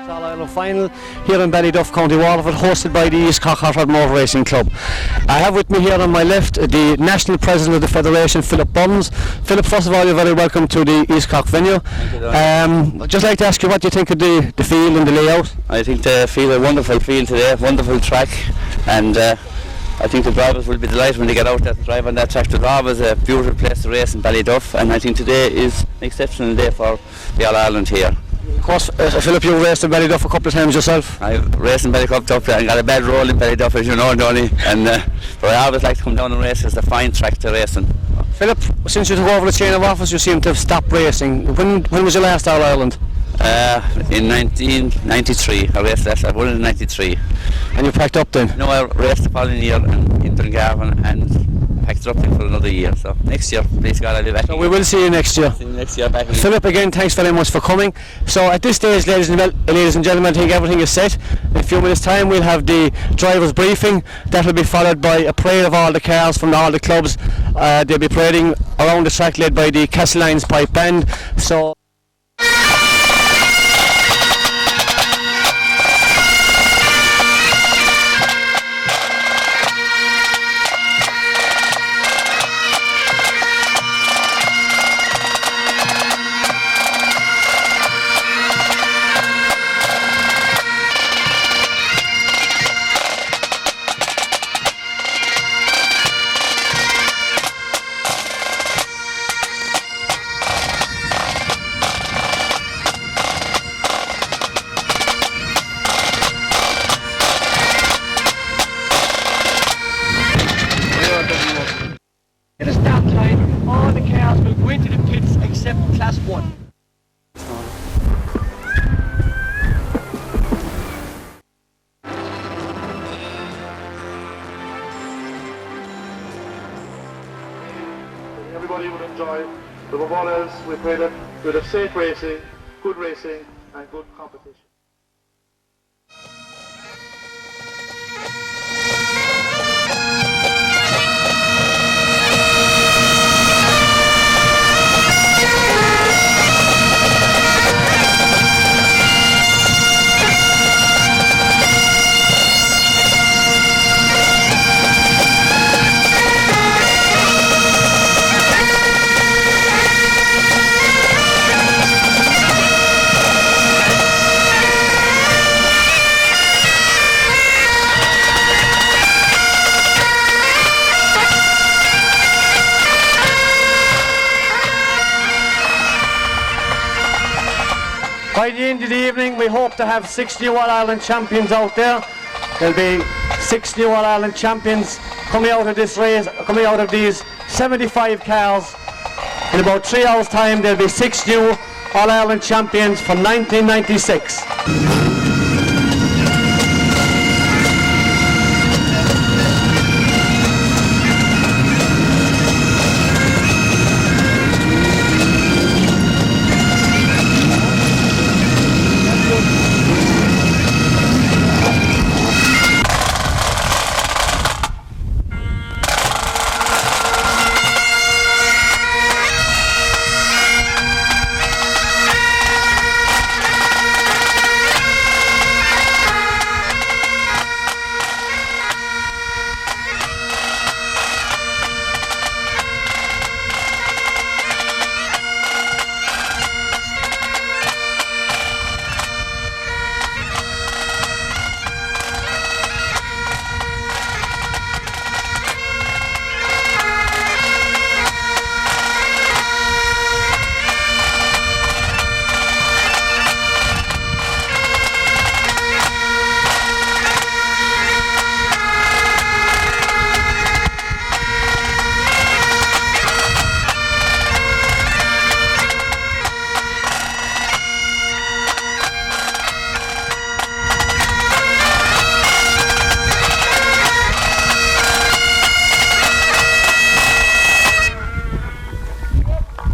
TALLOW final here in Ballyduff, County Waterford, hosted by the East Cork Hot Rod Motor Racing Club. I have with me here on my left the National President of the Federation, Philip Burns. Philip, first of all, you're very welcome to the East Cork venue. I'd just like to ask you what you think of the field and the layout. I think the field a wonderful field today, wonderful track, and I think the drivers will be delighted when they get out there to drive on that track. The drive is a beautiful place to race in Ballyduff, and I think today is an exceptional day for the All-Ireland here. Of course, Philip, you've raced in Ballyduff a couple of times yourself. I've raced in Ballyduff and got a bad roll in Ballyduff, as you know, Donny, and but I always like to come down and race. It's a fine track to race in. Philip, since you took over the chain of office, you seem to have stopped racing. When was your last All-Ireland? In 1993. I raced that. I won in 93. And you packed up then? No, I raced the following year in Dungarvan and packed it up for another year. So next year, please God, I'll be back. So we will see you next year. See you next year back again. Philip, again, thanks very much for coming. So at this stage, ladies and gentlemen, I think everything is set. In a few minutes' time, we'll have the drivers' briefing. That will be followed by a parade of all the cars from all the clubs. They'll be parading around the track led by the Castlelines Pipe Band. So. At the start line, all the cars will go into the pits except Class 1. Everybody would enjoy, but above all else, we pray that we'll have safe racing, good racing, and good competition. By the end of the evening, we hope to have 6 new All-Ireland champions out there. There'll be 6 new All-Ireland champions coming out of this race, coming out of these 75 cars. In about 3 hours' time, there'll be 6 new All-Ireland champions from 1996.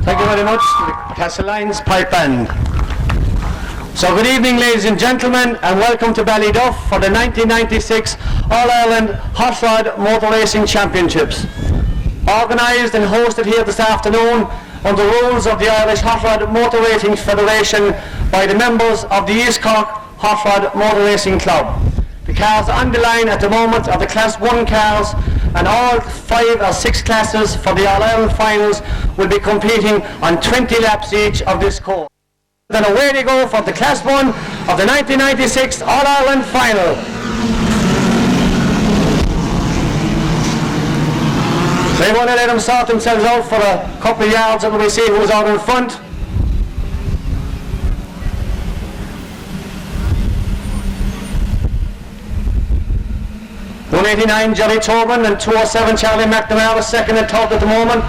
Thank you very much to the Castlelines Pipe Band. So good evening, ladies and gentlemen, and welcome to Ballyduff for the 1996 All-Ireland Hot Rod Motor Racing Championships. Organised and hosted here this afternoon under rules of the Irish Hot Rod Motor Racing Federation by the members of the East Cork Hot Rod Motor Racing Club. The cars on the line at the moment are the Class 1 cars, and all 5 or 6 classes for the All-Ireland finals will be competing on 20 laps each of this course. Then away they go for the Class 1 of the 1996 All-Ireland final. They want to let them sort themselves out for a couple of yards and we'll see who's out in front. .189 Jerry Tobin and 207 Charlie McNamara second and third at the moment.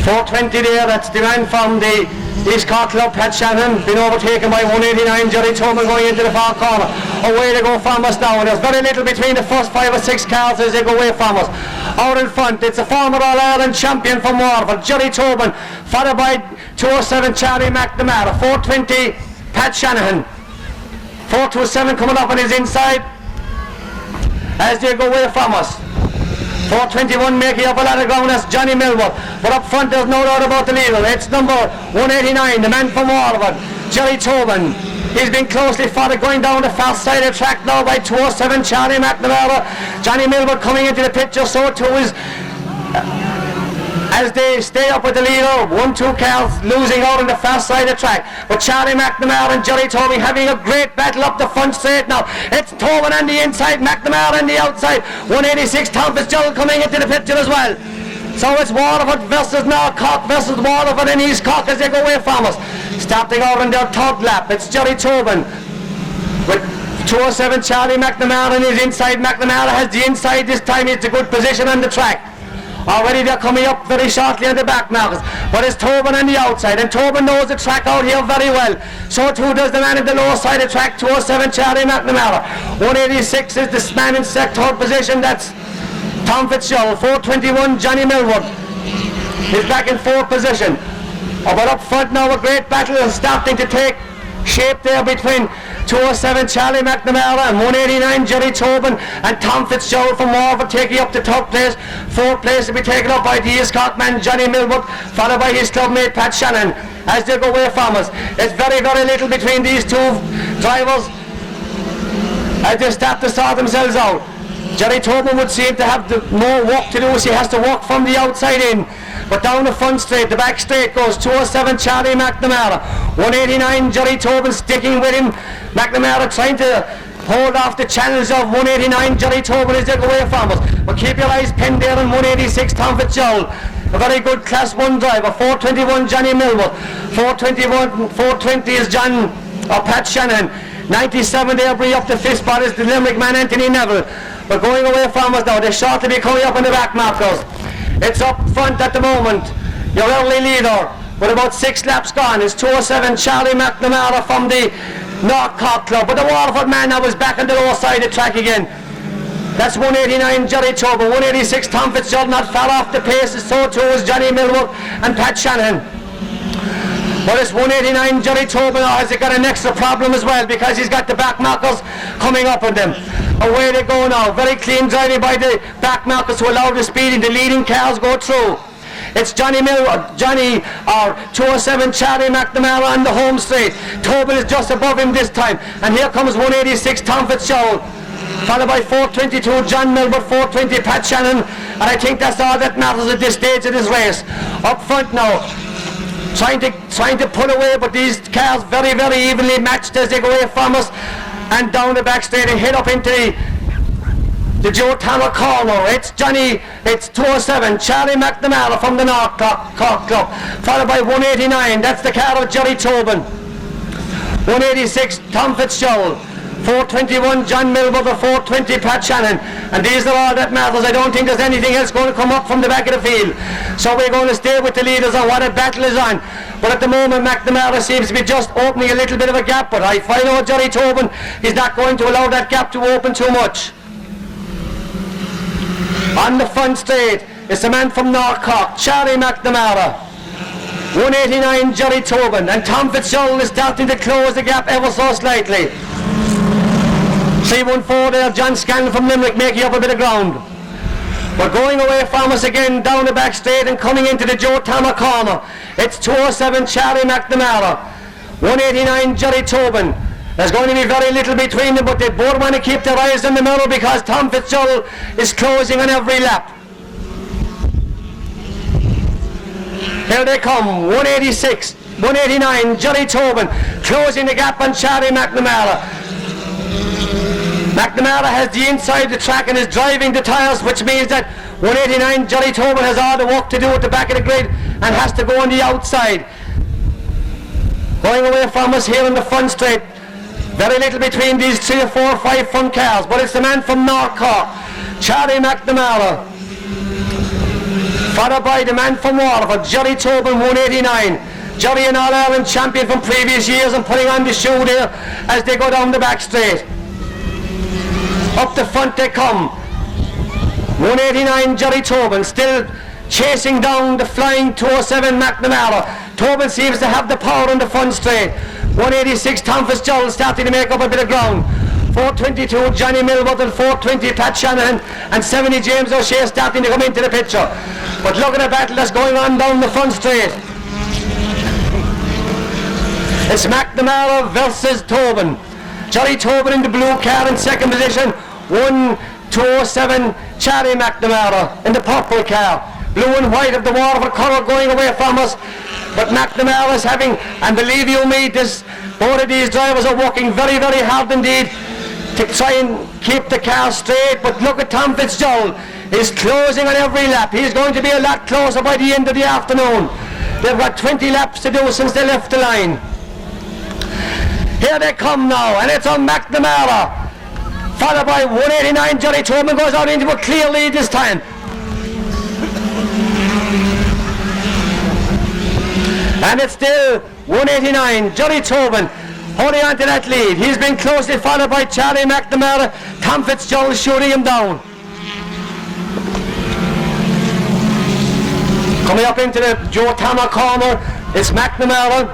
420 there, that's the man from the East Cork Club, Pat Shannon, been overtaken by 189 Jerry Tobin going into the far corner. Away they go from us now, and there's very little between the first 5 or 6 cars as they go away from us. Out in front, it's a former All-Ireland champion from Waterford, Jerry Tobin, followed by 207 Charlie McNamara, 420 Pat Shanahan, 427 coming up on his inside as they go away from us. 421 making up a lot of ground, that's Johnny Millwood. But up front there's no doubt about the leader. It's number 189, the man from Waterford, Jerry Tobin. He's been closely followed going down the far side of the track now by 207 Charlie McNamara. Johnny Millwood coming into the picture, so too is as they stay up with the leader. 1-2 cars losing out on the far side of the track, but Charlie McNamara and Jerry Tobin having a great battle up the front straight now. It's Tobin on the inside, McNamara on the outside. 186 Tom Fitzgerald coming into the picture as well. So it's Waterford versus now Cork versus Waterford and East Cork as they go away from us. Starting out on their third lap, it's Jerry Tobin with 207 Charlie McNamara on his inside. McNamara has the inside this time. It's a good position on the track. Already they're coming up very shortly on the back markers, but it's Tobin on the outside, and Tobin knows the track out here very well. So too does the man at the lower side of the track, 207 Charlie McNamara. 186 is the man in third position, that's Tom Fitzgerald. 421 Johnny Millwood is back in fourth position. But up front now a great battle is starting to take shape there between 207 Charlie McNamara and 189 Jerry Tobin and Tom Fitzgerald from Waterford taking up the third place. Fourth place will be taken up by the East Cork man Johnny Millwood, followed by his club mate Pat Shannon as they go away from us. It's very little between these two drivers as they start to sort themselves out. Jerry Tobin would seem to have more work to do as he has to walk from the outside in. But down the front straight, the back straight goes 207 Charlie McNamara, 189 Jerry Tobin sticking with him. McNamara trying to hold off the challenge of 189 Jerry Tobin as they go away from us. But keep your eyes pinned there on 186 Tom Fitzgerald, a very good Class 1 driver. 421 Johnny Millwood, 420 is Pat Shannon. 97 there bring up the fifth spot is the Limerick man Anthony Neville. But going away from us now, they're short to be coming up on the back markers. It's up front at the moment. Your early leader with about 6 laps gone is 207 Charlie McNamara from the North Cork Club. But the Waterford man now is back on the lower side of the track again. That's 189 Jerry Tobin, 186 Tom Fitzgerald not far off the pace, so too is Johnny Millwood and Pat Shannon. But it's 189 Jerry Tobin has got an extra problem as well because he's got the back markers coming up on them. Away they go now, very clean driving by the back markers to allow the speed and the leading cars go through. It's Johnny 207 Charlie McNamara on the home straight. Tobin is just above him this time, and here comes 186 Tom Fitzgerald, followed by 422 John Millwood, 420 Pat Shannon, and I think that's all that matters at this stage of this race. Up front now, trying to pull away, but these cars very evenly matched as they go away from us and down the back straight and head up into the Joe Tanner corner. It's 207 Charlie McNamara from the North Cork Club, followed by 189, that's the car of Jerry Tobin. 186 Tom Fitzgerald, 421 John Millwood, 420 Pat Shannon, and these are all that matters. I don't think there's anything else going to come up from the back of the field, so we're going to stay with the leaders on what a battle is on. But at the moment McNamara seems to be just opening a little bit of a gap, but I know Jerry Tobin is not going to allow that gap to open too much. On the front straight, it's the man from North Cork, Charlie McNamara, 189 Jerry Tobin, and Tom Fitzgerald is starting to close the gap ever so slightly. 314 there, John Scanlon from Limerick making up a bit of ground. But going away from us again down the back straight and coming into the Joe Tanner corner, it's 207 Charlie McNamara, 189 Jerry Tobin, There's going to be very little between them, but they both want to keep their eyes on the middle because Tom Fitzgerald is closing on every lap. Here they come, 186, 189, Johnny Tobin closing the gap on Charlie McNamara. McNamara has the inside of the track and is driving the tyres, which means that 189 Johnny Tobin has all the work to do at the back of the grid and has to go on the outside. Going away from us here in the front straight. Very little between these 3 or 4 or 5 front cars, but it's the man from North Cork, Charlie McNamara. Followed by the man from Waterford, Johnny Tobin, 189. Johnny an All-Ireland champion from previous years and putting on the shoe there as they go down the back straight. Up the front they come. 189 Johnny Tobin still chasing down the flying 207 McNamara. Tobin seems to have the power on the front straight. 186 Tom Fitzgerald starting to make up a bit of ground. 422 Johnny Milworth and 420 Pat Shanahan and 70 James O'Shea starting to come into the picture. But look at the battle that's going on down the front straight. It's McNamara versus Tobin. Johnny Tobin in the blue car in second position. 1-2-07 Charlie McNamara in the purple car. Blue and white of the Waterford colour going away from us. But McNamara is having, and believe you me, both of these drivers are working very, very hard indeed to try and keep the car straight. But look at Tom Fitzgerald. He's closing on every lap. He's going to be a lot closer by the end of the afternoon. They've got 20 laps to do since they left the line. Here they come now, and it's on McNamara. Followed by 189 Johnny Tobin goes out into a clear lead this time. And it's still 189 Johnny Tobin holding on to that lead. He's been closely followed by Charlie McNamara. Tom Fitzgerald shooting him down. Coming up into the Joe Tama corner, it's McNamara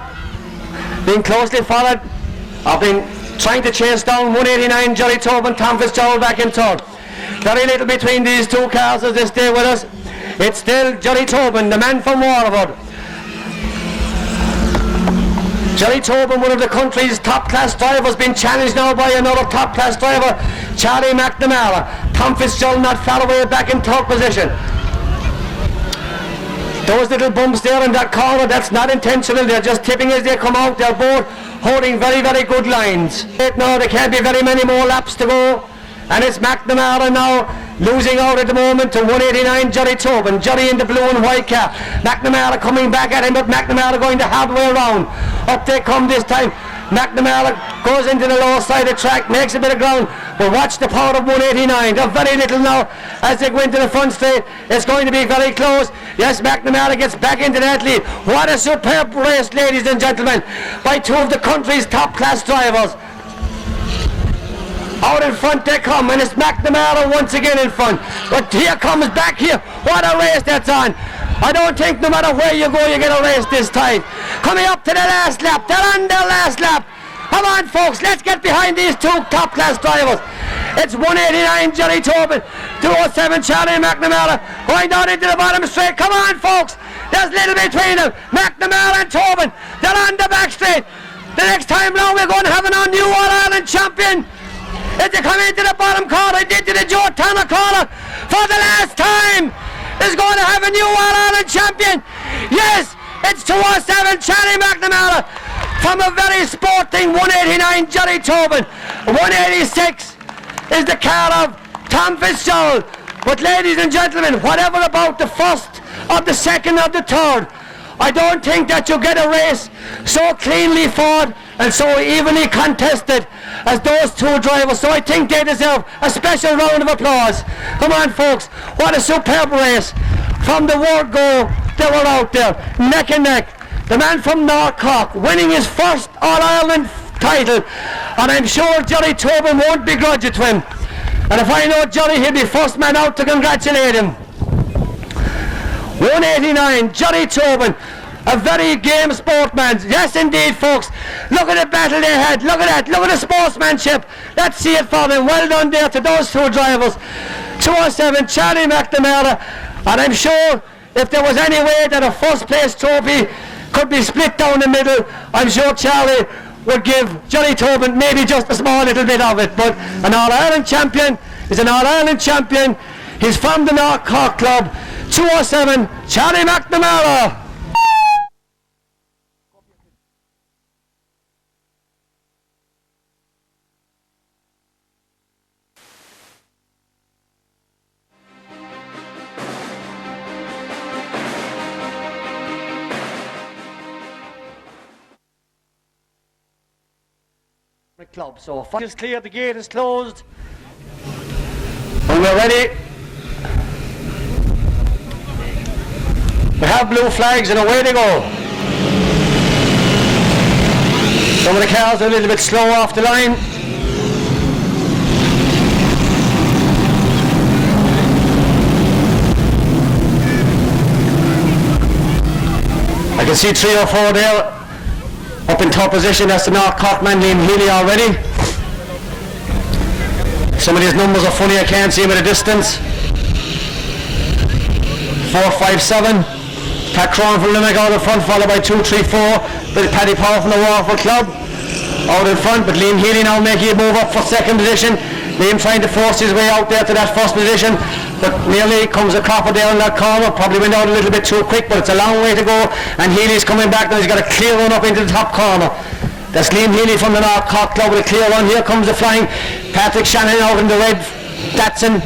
being closely followed. I've been trying to chase down 189 Johnny Tobin, Tom Fitzgerald back in third. Very little between these two cars as they stay with us. It's still Johnny Tobin, the man from Waterford. Johnny Tobin, one of the country's top class drivers, being challenged now by another top class driver, Charlie McNamara. Tom Fitzgerald not far away back in third position. Those little bumps there in that corner, that's not intentional, they're just tipping as they come out. They're both holding very, very good lines. Now there can't be very many more laps to go. And it's McNamara now losing out at the moment to 189 Johnny Tobin. Johnny in the blue and white car. McNamara coming back at him, but McNamara going the hard way around. Up they come this time. McNamara goes into the lower side of the track, makes a bit of ground, but watch the power of 189. They're very little now as they go into the front straight. It's going to be very close. Yes, McNamara gets back into that lead. What a superb race, ladies and gentlemen, by two of the country's top class drivers. Out in front they come, and it's McNamara once again in front. But here comes back here. What a race that's on. I don't think no matter where you go, you get a race this time. Coming up to the last lap. They're on their last lap. Come on, folks. Let's get behind these two top-class drivers. It's 189 Johnny Tobin, 207 Charlie McNamara going down into the bottom straight. Come on, folks. There's little between them. McNamara and Tobin. They're on the back straight. The next time round, we're going to have an new All-Ireland champion. If they come into the bottom corner, into the Joe Tanner corner for the last time, is going to have a new All-Ireland champion. Yes, it's 207 Charlie McNamara from a very sporting 189 Johnny Tobin. 186 is the car of Tom Fitzgerald. But ladies and gentlemen, whatever about the first or the second or the third, I don't think that you get a race so cleanly fought and so evenly contested as those two drivers. So I think they deserve a special round of applause. Come on, folks, what a superb race. From the word go, they were out there, neck and neck. The man from North Cork winning his first All-Ireland title, and I'm sure Johnny Tobin won't begrudge it to him. And if I know Johnny, he'll be first man out to congratulate him. 189, Johnny Tobin, a very game sportsman. Yes, indeed, folks. Look at the battle they had. Look at that. Look at the sportsmanship. Let's see it for them. Well done there to those two drivers. 207, Charlie McNamara. And I'm sure if there was any way that a first place trophy could be split down the middle, I'm sure Charlie would give Johnny Tobin maybe just a small little bit of it, but an All-Ireland champion is an All-Ireland champion. He's from the North Cork Club. 207, Charlie McNamara. Club. So fire is clear, the gate is closed. And we're ready. We have blue flags and away they go. Some of the cars are a little bit slow off the line. I can see 3 or 4 there. Up in top position, that's the North Cork man named Healy already. Some of these numbers are funny, I can't see them at a distance. 4, 5, 7. Pat Cron from Limerick out in front, followed by 2, 3, 4. With Paddy Power from the Waterford club out in front, but Liam Healy now making a move up for second position. Liam trying to force his way out there to that first position, but nearly comes a cropper there in that corner. Probably went out a little bit too quick, but it's a long way to go, and Healy's coming back now. He's got a clear run up into the top corner. That's Liam Healy from the North Cork Club with a clear run. Here comes the flying Patrick Shannon out in the red Datsun.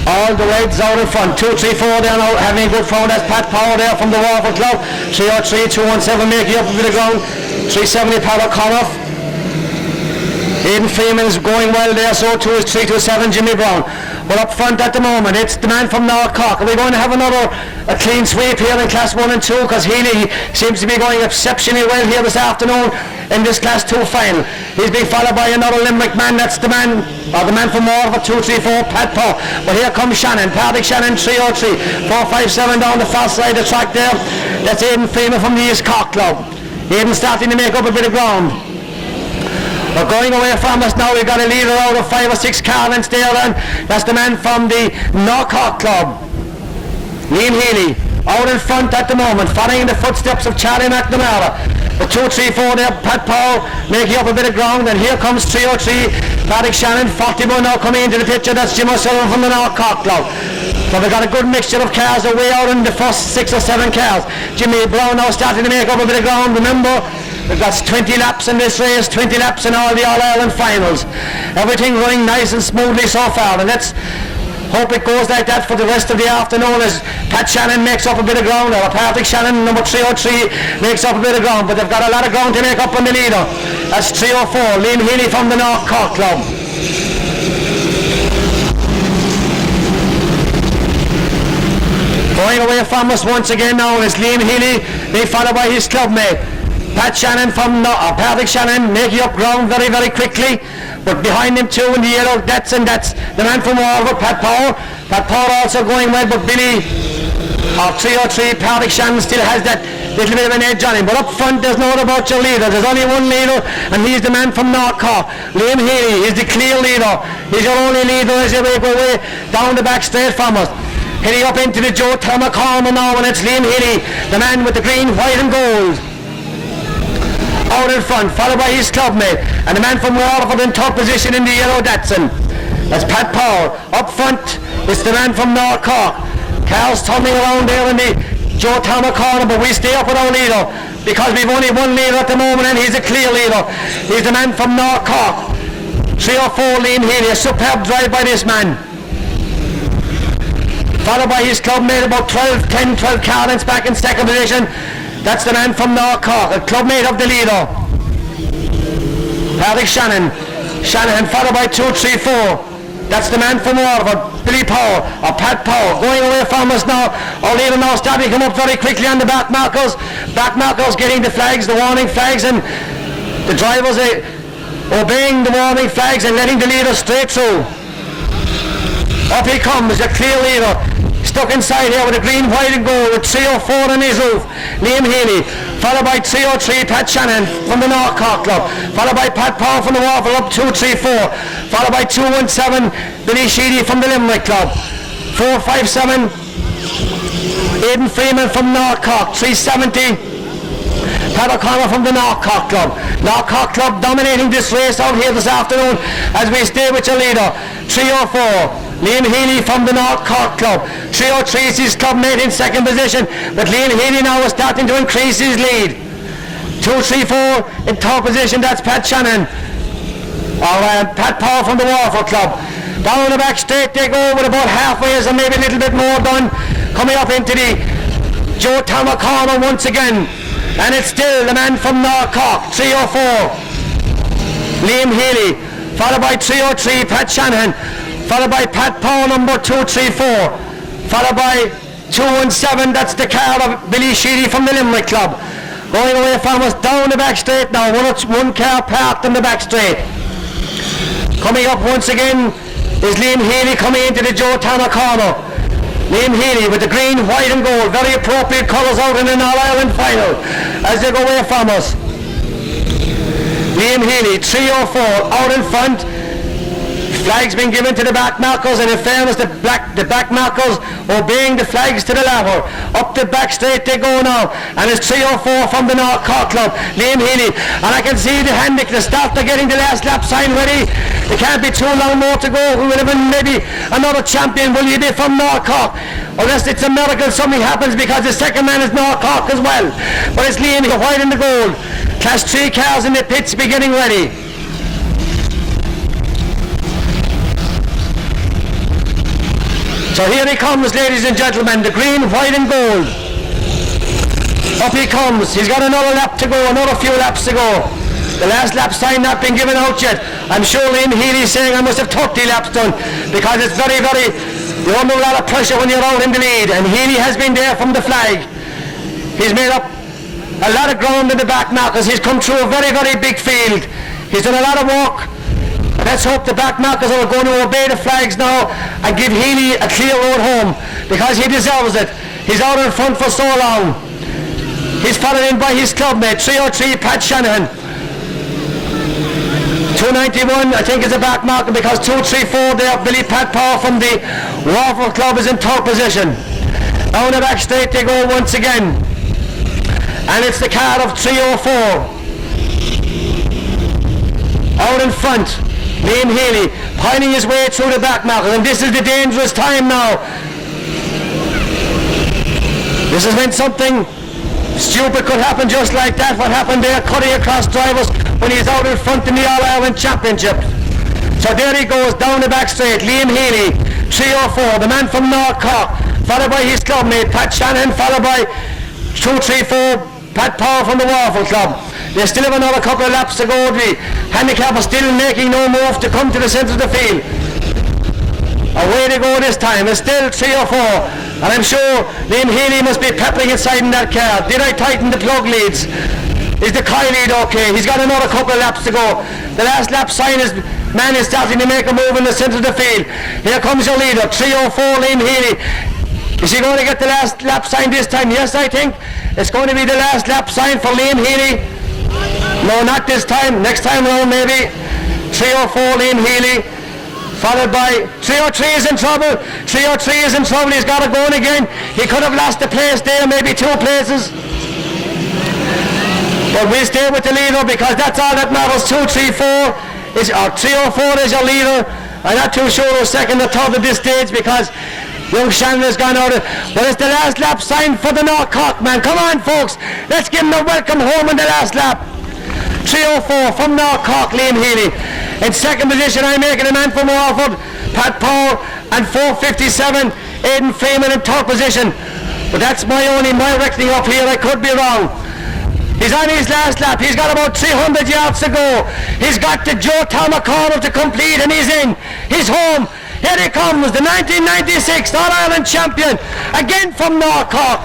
All the reds out in front. 2, 3, 4 there now, having a good front. That's Pat Power there from the Waterford Club. 303, 217 making up a bit of ground. 370 Pat O'Connor. Aidan Freeman's going well there, so too is 327 Jimmy Brown. But up front at the moment, it's the man from North Cork. Are we going to have a clean sweep here in Class 1 and 2? Because Healy seems to be going exceptionally well here this afternoon in this Class 2 final. He's being followed by another Limerick man. That's the man from Waterford, 2, 3, 4, Pat Paul. But here comes Shannon, Patrick Shannon, 303, 4, 5, 7 down the far side of the track there. That's Aidan Freeman from the East Cork Club. Aidan starting to make up a bit of ground. We're going away from us now. We've got a leader out of 5 or 6 car lengths there, and that's the man from the North Cork Club, Liam Healy, out in front at the moment, following the footsteps of Charlie McNamara. The 2, 3, 4 there, Pat Powell making up a bit of ground, and here comes 303, Patrick Shannon, 41 now coming into the picture. That's Jim O'Sullivan from the North Cork Club. So we've got a good mixture of cars away out in the first 6 or 7 cars. Jimmy Brown now starting to make up a bit of ground. Remember, we've got 20 laps in this race, 20 laps in all the All-Ireland finals. Everything running nice and smoothly so far, and let's hope it goes like that for the rest of the afternoon as Pat Shannon makes up a bit of ground, or Patrick Shannon, number 303, makes up a bit of ground, but they've got a lot of ground to make up on the leader. That's 304, Liam Healy from the North Cork Club. Going away from us once again now is Liam Healy, being followed by his clubmate Pat Shannon from Patrick Shannon, making up ground very, very quickly. But behind him too in the yellow, that's the man from Waterford, Pat Power. Pat Power also going well, but Billy of 303, Patrick Shannon still has that little bit of an edge on him. But up front, there's no doubt about your leader. There's only one leader, and he's the man from North Cork. Liam Healy is the clear leader. He's your only leader as you go away down the back straight from us. Heading up into the Joe Thomas corner now, and it's Liam Healy, the man with the green, white and gold, out in front, followed by his clubmate, and the man from Waterford in top position in the yellow Datsun. That's Pat Powell. Up front, it's the man from North Cork. Cars tumbling around there in the Joe Thomas corner, but we stay up with our leader because we've only one leader at the moment, and he's a clear leader. He's the man from North Cork. 304, Liam Healy, a superb drive by this man. Followed by his clubmate, about 10, 12 car lengths back in second position. That's the man from North Cork, a clubmate of the leader, Patrick Shannon. Shanahan followed by 2, 3, 4. That's the man from Waterford, Billy Power, or Pat Power. Going away from us now. Our leader now starting to come up very quickly on the back markers. Back markers getting the flags, the warning flags, and the drivers obeying the warning flags and letting the leader straight through. Up he comes, a clear leader. Stuck inside here with a green, white and gold with 304 on his roof, Liam Healy, followed by 303, Pat Shannon from the North Cork Club, followed by Pat Power from the Waterford up 234, followed by 217, Billy Sheedy from the Limerick Club, 457, Aidan Freeman from North Cork, 370, Pat O'Connor from the North Cork Club. North Cork Club dominating this race out here this afternoon as we stay with your leader. 304. Liam Healy from the North Cork Club. 303 is his club mate in second position, but Liam Healy now is starting to increase his lead. 234 in third position, that's Pat Shannon. Pat Power from the Waterford Club. Down the back straight they go with about halfway or maybe a little bit more done. Coming up into the Joe Tama corner once again. And it's still the man from North Cork, 304. Liam Healy, followed by 303, Pat Shanahan. Followed by Pat Power, number 234. Followed by 217, that's the car of Billy Sheedy from the Limerick Club. Going away from us down the back straight now. One car parked in the back straight. Coming up once again is Liam Healy coming into the Joe Tama corner. Liam Healy with the green, white and gold. Very appropriate colours out in an All-Ireland final as they go away from us. Liam Healy, 304, out in front. Flags being given to the back markers, and in fairness the back markers obeying the flags to the latter. Up the back straight they go now, and it's 304 from the North Cork Club, Liam Healy, and I can see the handicap, the start they're getting the last lap sign ready. It can't be too long more to go. Who will have been maybe another champion? Will he be from North Cork? Unless it's a miracle something happens, because the second man is North Cork as well. But it's Liam, the white and the gold. Class 3 cars in the pits be getting ready. So here he comes, ladies and gentlemen, the green, white and gold. Up he comes. He's got another lap to go, another few laps to go. The last lap sign not been given out yet. I'm sure Liam Healy's saying I must have 30 laps done, because it's very, you're under a lot of pressure when you're out in the lead, and Healy has been there from the flag. He's made up a lot of ground in the back markers. He's come through a very, very big field. He's done a lot of work. Let's hope the back markers are going to obey the flags now and give Healy a clear road home, because he deserves it. He's out in front for so long. He's followed in by his clubmate, 303, Pat Shanahan. 291, I think, is a back marker, because 234 there, Billy Pat Power from the Waterford Club is in third position. Down the back straight they go once again. And it's the car of 304. Out in front, Liam Healy piling his way through the back markers, and this is the dangerous time now. This is when something stupid could happen, just like that. What happened there, cutting across drivers when he's out in front in the All-Ireland Championship. So there he goes down the back straight, Liam Healy, 304, the man from North Cork, followed by his clubmate Pat Shanahan, followed by 234, Pat Power from the Waterford Club. They still have another couple of laps to go. The handicapper still making no move to come to the centre of the field. Away they go this time. It's still 304, and I'm sure Liam Healy must be peppering inside in that car. Did I tighten the plug leads? Is the coil lead okay? He's got another couple of laps to go. The last lap sign is, man is starting to make a move in the centre of the field. Here comes your leader, 304, Liam Healy. Is he going to get the last lap sign this time? Yes, I think it's going to be the last lap sign for Liam Healy. No, not this time. Next time around maybe. 304, Liam Healy. Followed by 303 is in trouble. 303 is in trouble. He's got to go in again. He could have lost a place there, maybe 2 places. But we'll stay with the leader, because that's all that matters. 234 is, or 304 is your leader. I'm not too sure who's second or third at this stage, because young Shannon has gone out. But it's the last lap sign for the North Cork man. Come on, folks. Let's give him a welcome home in the last lap. 304 from North Cork, Liam Healy. In second position, I'm making a man from Waterford, Pat Power, and 457, Aidan Freeman in third position. But that's my reckoning up here. I could be wrong. He's on his last lap. He's got about 300 yards to go. He's got the Joe Tama corner to complete, and he's in. He's home. Here he comes, the 1996 All-Ireland champion, again from North Cork.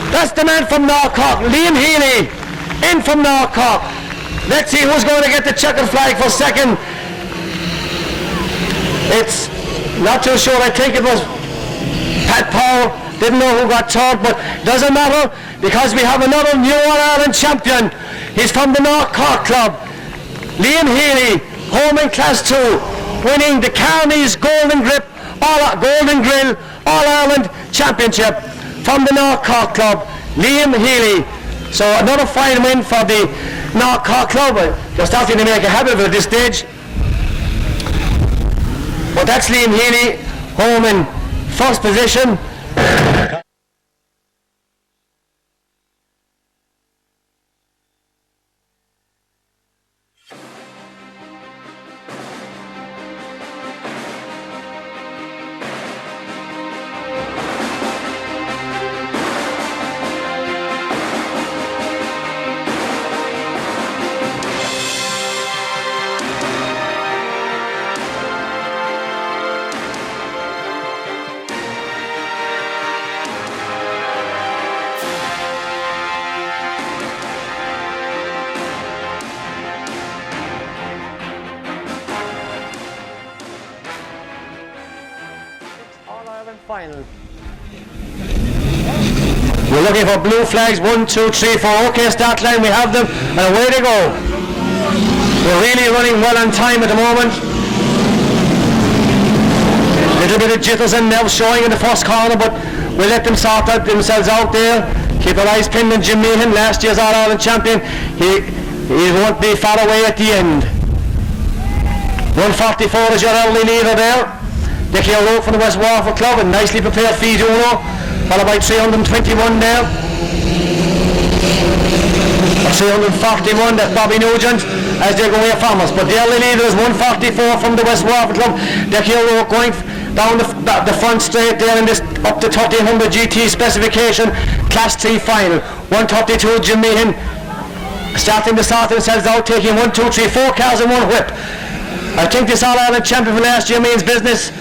That's the man from North Cork, Liam Healy, in from North Cork. Let's see who's going to get the checkered flag for second. It's not too sure. I think it was Pat Power. Didn't know who got third, but doesn't matter, because we have another new All-Ireland champion. He's from the North Cork Club, Liam Healy, home in Class 2, winning the Carney's Golden Grill All-Ireland Championship from the North Cork Club. Liam Healy, So another fine win for the North Cork club. They're starting to make a habit of it at this stage. But that's Liam Healy home in first position. Final. We're looking for blue flags, 1, 2, 3, 4. Okay, start line, we have them, and away they go. We're really running well on time at the moment. Little bit of jitters and nerves showing in the first corner, but we'll let them sort out themselves out there. Keep our eyes pinned on Jim Meehan, last year's All-Ireland champion. He won't be far away at the end. 144 is your early leader there. Dickie O'Rourke from the West Waterford club, and nicely prepared Fee Juno, followed by 321 there. 341, that's Bobby Nugent as they go away from us. But the early leader is 144 from the West Waterford club. Dickie O'Rourke going down the front straight there in this up to 1300 GT specification Class 3 final. 132 Jim Meehan starting to sort themselves out, taking 1, 2, 3, 4 cars in one whip. I think this All-Ireland champion from last year means business.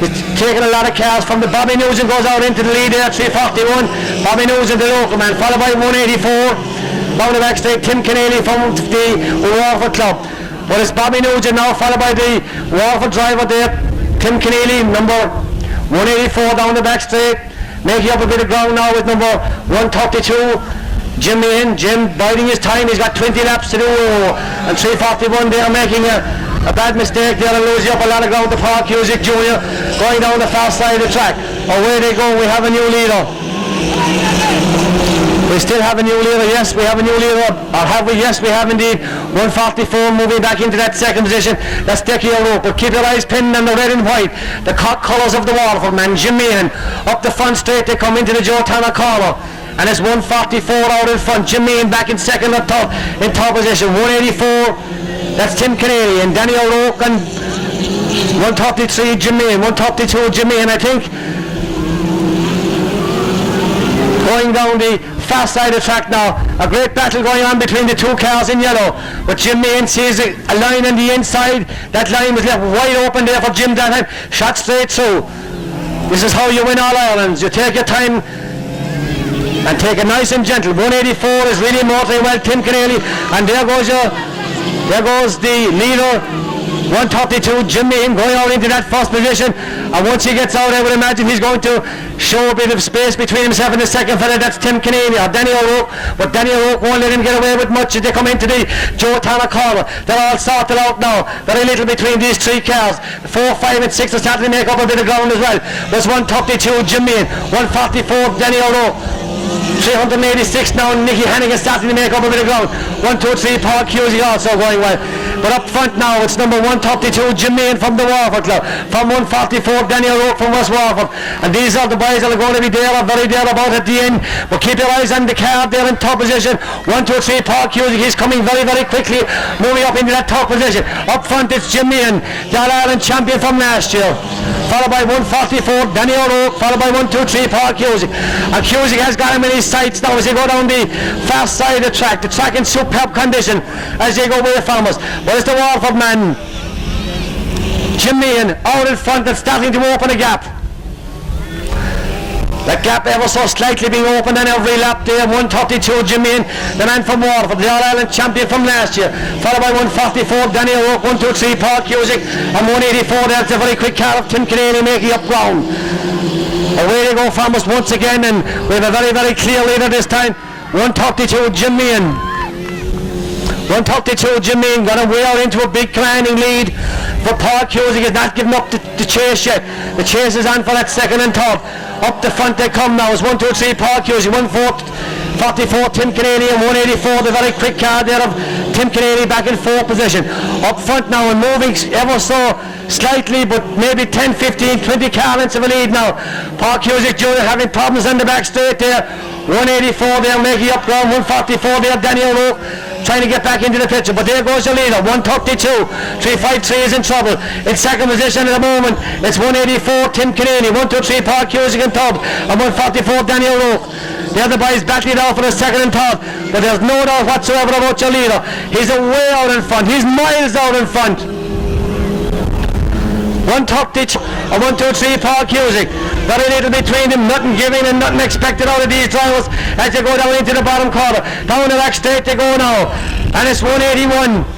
He's taking a lot of cars from the Bobby Nugent goes out into the lead there, 341. Bobby Nugent, the local man, followed by 184. Down the back straight, Tim Keneally from the Waterford club. But it's Bobby Nugent now, followed by the Waterford driver there, Tim Keneally, number 184 down the back straight. Making up a bit of ground now with number 132. Jim Meehan, Jim biding his time, he's got 20 laps to do, and 341 there making a bad mistake there and losing up a lot of ground to Paul Cusick Jr. going down the far side of the track. Away they go, we have a new leader. We still have a new leader, yes, we have a new leader, or have we? Yes, we have indeed. 144 moving back into that second position, that's Dickie O'Rourke, but keep your eyes pinned on the red and white, the colours of the Waterford man, Jim Meehan. Up the front straight they come into the Joe Tanner corner. And it's 144 out in front. Jim Meehan back in second or top position. 184, that's Tim Keneally, and Danny O'Rourke, and 133 Jim Meehan, 132 Jim Meehan, I think. Going down the fast side of the track now. A great battle going on between the two cars in yellow. But Jim Meehan sees a line on the inside. That line was left wide open there for Jim that time. Shot straight through. This is how you win All Irelands. You take your time and take it nice and gentle. 184 is really motoring well, Tim Keneally, and there goes the leader, 132 Jim Meehan going out into that first position, and once he gets out I would imagine he's going to show a bit of space between himself and the second fella, that's Tim Keneally or Danny O'Rourke, but Danny O'Rourke won't let him get away with much as they come into the Joe Tanner corner. They're all sorted out now, very little between these three cars. 4, 5 and 6 are starting to make up a bit of ground as well. There's 132 Jim Meehan, 144 Danny O'Rourke, 386 now, Nicky Hannigan starting to make up a bit of ground. 1, 2, 3, Paul Cusick also going well. But up front now, it's number 132, Jim Meehan from the Waterford club. From 144, Daniel O'Rourke from West Waterford. And these are the boys that are going to be there, or very there about at the end. But keep your eyes on the car there in top position. 1, 2, 3, Paul Cusick, he's coming very, very quickly, moving up into that top position. Up front, it's Jim Meehan, the All-Ireland champion from last year. Followed by 144, Daniel O'Rourke, followed by 1, 2, 3, Paul Cusick. And Cusick has got him in his sights now as they go down the fast side of the track in superb condition as they go away from us. But it's the Waterford man, Jim Meehan, out in front and starting to open a gap. That gap ever so slightly being opened on every lap there. 132 Jim Meehan, the man from Waterford, the All-Ireland champion from last year, followed by 144 Danny O'Rourke, 1, 2, 3 Paul Cusick, and 184 that's a very quick car of Tim Keneally making up ground. Away they go from us once again, and we have a very, very clear leader this time. 132 Jim Meehan. 132 Jim Meehan got away out into a big commanding lead, but Paul Cusick has not given up the chase yet. The chase is on for that second and third. Up the front they come now. It's 1, 2, 3 Paul Cusick, 1, 4 144 Tim Kennedy and 184, the very quick card there of Tim Kennedy back in 4th position. Up front now and moving ever so slightly, but maybe 10, 15, 20 car lengths of a lead now. Paul Cusick Jr. having problems on the back straight there. 184 there, making up ground. 144 there, Daniel Rowe trying to get back into the picture, but there goes your leader. 132, 353 is in trouble. In second position at the moment, it's 184 Tim Kennedy, 123 Paul Cusick in third, and 144 Daniel Rowe. The other boys battling out for the second and third, but there's no doubt whatsoever about your leader. He's way out in front, he's miles out in front. 130 and 123 Paul Cusick. Very little between them, nothing giving and nothing expected out of these drivers as they go down into the bottom corner. Down the back straight they go now, and it's 181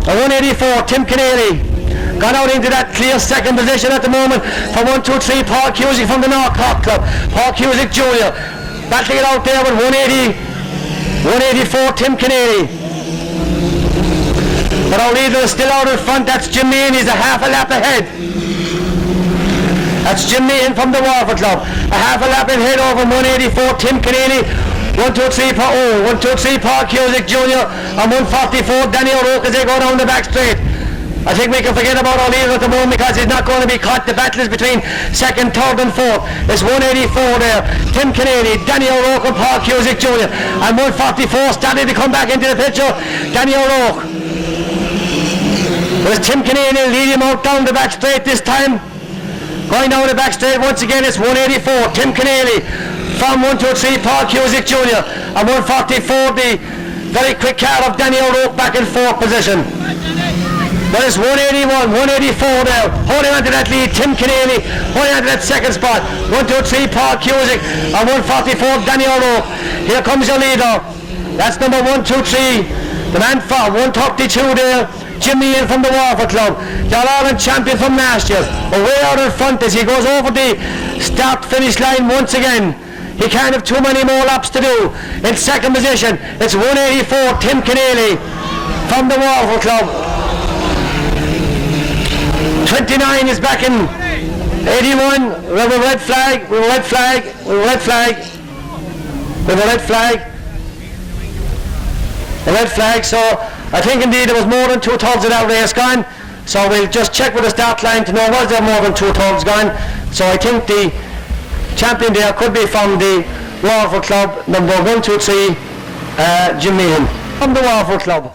and 184 Tim Kennedy. Gone out into that clear second position at the moment for 123 Paul Cusick from the North Cork Club. Paul Cusick Jr. battling it out there with 184 Tim Kennedy. But our leader is still out in front. That's Jim Meehan. He's a half a lap ahead. That's Jim Meehan from the Waterford Club. A half a lap ahead over 184 Tim Kennedy. 123 Paul Cusick Jr. and 144 Daniel Rowe as they go down the back straight. I think we can forget about our leader at the moment because he's not going to be caught. The battle is between second, third and fourth. It's 184 there. Tim Kennedy, Daniel Rowe and Paul Cusick Jr. and 144 starting to come back into the picture. Daniel Rowe. There's Tim Kennedy leading him out down the back straight this time. Going down the back straight once again, it's 184 Tim Kennedy from 123 Paul Cusick Jr. and 144 the very quick car of Daniel Rowe back in 4th position. But it's 181, 184 there, holding on to that lead, Tim Kennedy, holding on to that second spot, 123 Paul Cusick and 144 Daniel Rowe. Here comes your leader, that's number 123, the man for 132 there, Jim Meehan from the Waterford Club, the All-Ireland champion from last year, way out in front as he goes over the start-finish line once again. He can't have too many more laps to do. In second position, it's 184 Tim Kennedy from the Waterford Club. 29 is back in 81. We have a red flag, we have a red flag, we have a red flag, we have a red flag. A red flag, so I think indeed there was more than 2/3 of that race gone. So we'll just check with the start line to know was there more than 2/3 gone. So I think the champion there could be from the Waterford Club, number 123, Jim Meehan from the Waterford Club.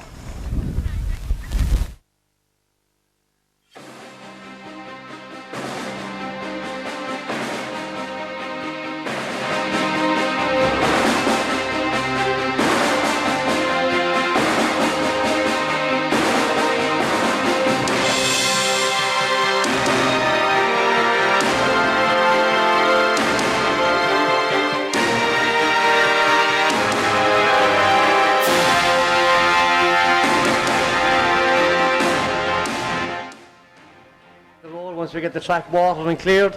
Once we get the track watered and cleared.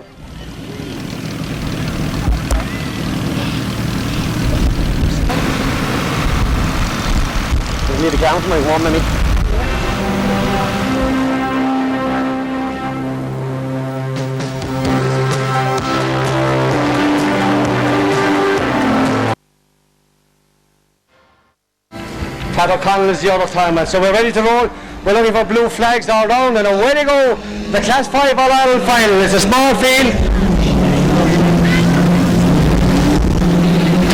We need a count, like 1 minute. Pat O'Connell is the other timer, so we're ready to roll. We're looking for blue flags all round, and away they go. The Class 5 All-Ireland final. It's a small field.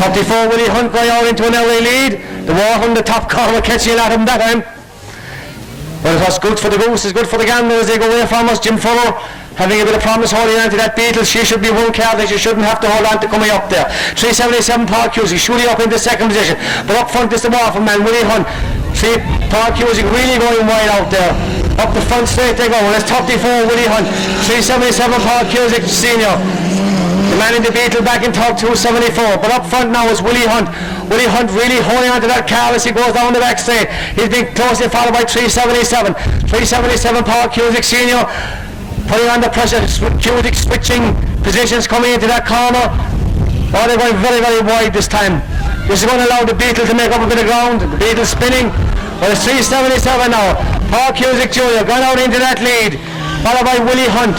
34 Willie Hunt going out into an early lead. The water in the top corner catching a lot of them that time. But it was good for the goose, it's good for the gander as they go away from us. Jim Fuller having a bit of promise holding on to that beetle. She should be one car that you shouldn't have to hold on to coming up there. 377 Paul Cusick shooting up into second position. But up front is the Waterford man, Willie Hunt. Paul Cusick really going wide out there. Up the front straight they go. And it's 34 Willie Hunt. 377 Paul Cusick Senior. The man in the beetle back in top 274. But up front now is Willie Hunt. Willie Hunt really holding on to that car as he goes down the back straight. He's been closely followed by 377. 377 Paul Cusick Senior. Putting on the pressure. Cusick switching positions coming into that corner. Oh, they're going very, very wide this time. This is going to allow the beetle to make up a bit of ground. The beetle spinning. But it's 377 now. Paul Cusick Jr. gone out into that lead. Followed by Willie Hunt.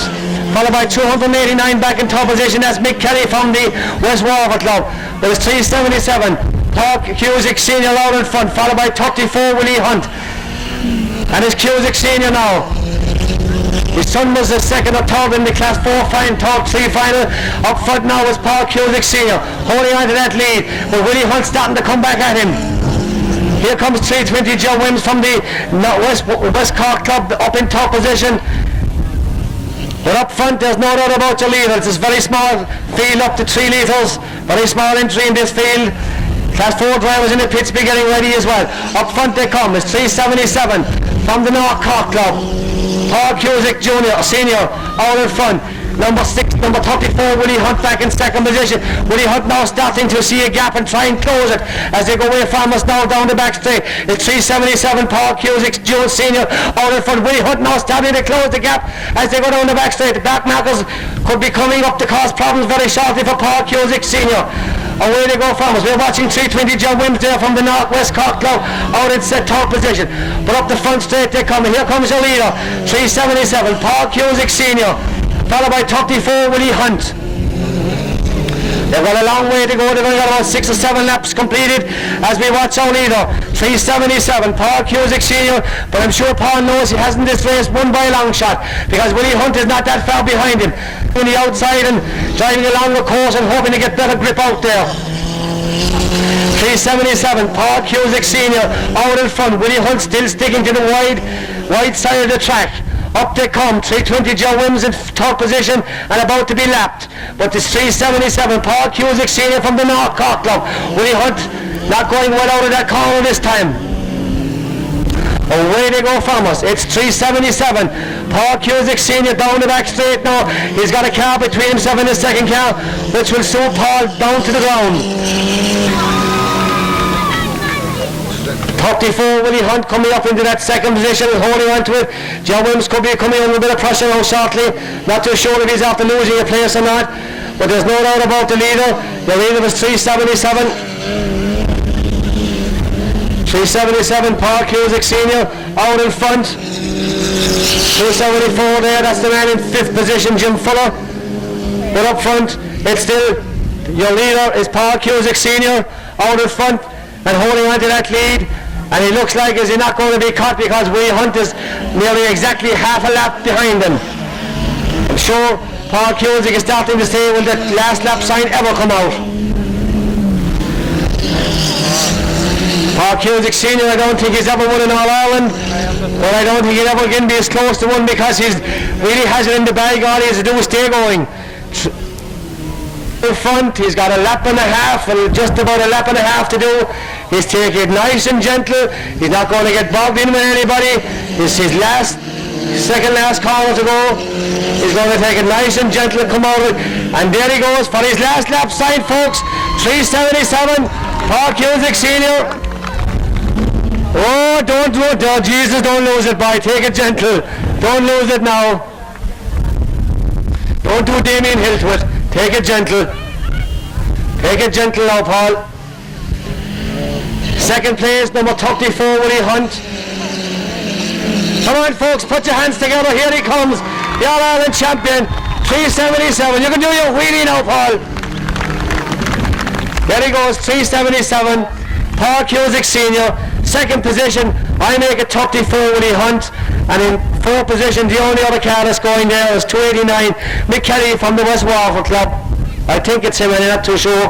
Followed by 289 back in top position. That's Mick Kelly from the West Waterford Club. But it's 377. Paul Cusick Senior out in front, followed by 34 Willie Hunt. And it's Cusick Senior now. His son was the second or third in the Class 4 final, third 3 final. Up front now is Paul Cusick Senior, holding on to that lead, but Willie Hunt starting to come back at him. Here comes 320 Joe Wims from the West Cork Club up in top position. But up front there's no doubt about your leader. It's a very small field up to 3 litres. Very small entry in this field. Class 4 drivers in the pits be getting ready as well. Up front they come. It's 377 from the North Cork Club. Paul Cusick Jr. Senior out in front. Number 34 Willie Hunt back in second position. Willie Hunt now starting to see a gap and try and close it as they go away from us now down the back straight. It's 377 Paul Cusick Jr. Senior out in front. Willie Hunt now starting to close the gap as they go down the back straight. The back markers could be coming up to cause problems very shortly for Paul Cusick Senior. Away they go from us. We're watching 320 John Wims there from the North West Cork Club out in set third position. But up the front straight they come. Here comes your leader, 377 Paul Cusick Senior, followed by 34 Willie Hunt. They've got a long way to go. They've only got about 6 or 7 laps completed as we watch our leader, 377 Paul Cusick Senior. But I'm sure Paul knows he hasn't this race won by a long shot, because Willie Hunt is not that far behind him. On the outside and driving along the course and hoping to get better grip out there. 377 Paul Cusick Senior out in front. Willie Hunt still sticking to the wide side of the track. Up they come, 320 Joe Wims in third position and about to be lapped. But this 377 Paul Cusick Senior from the North Cork Club. Willie Hunt not going well out of that corner this time. Away they go from us. It's 377 Paul Cusick Senior down the back straight now. He's got a car between himself and the second car, which will suit Paul down to the ground. 34 Willie Hunt coming up into that second position and holding on to it. Joe Wims could be coming under a bit of pressure now shortly. Not too sure if he's after losing a place or not, but there's no doubt about the leader. The leader was 377. 377 Paul Cusick Senior out in front. 274 there, that's the man in 5th position, Jim Fuller. But up front, it's still, your leader is Paul Cusick Senior out in front and holding on to that lead. And he looks like he's not going to be caught, because Willie Hunt is nearly exactly half a lap behind him. I'm sure Paul Cusick is starting to say, will the last lap sign ever come out? Paul Cusick Senior, I don't think he's ever won in All-Ireland, but I don't think he'll ever again be as close to one, because he really has it in the bag. All he has to do is stay going. In front, he's got a lap and a half, and just about a lap and a half to do. He's taking it nice and gentle. He's not going to get bogged in with anybody. It's his second last corner to go. He's going to take it nice and gentle and come out of it. And there he goes for his last lap sign, folks. 377 Paul Cusick Senior. Oh, don't do it. Oh, Jesus, don't lose it, boy. Take it gentle. Don't lose it now. Don't do Damien Hill to it. Take it gentle. Take it gentle now, Paul. Second place, number 34, Willie Hunt. Come on, folks, put your hands together. Here he comes, the All-Ireland champion, 377. You can do your wheelie now, Paul. There he goes, 377. Paul Cusick Senior. Second position, I make it 34, Willie Hunt. And in fourth position, the only other car that's going there is 289, Mick Kelly from the West Waterford Club. I think it's him, I'm not too sure.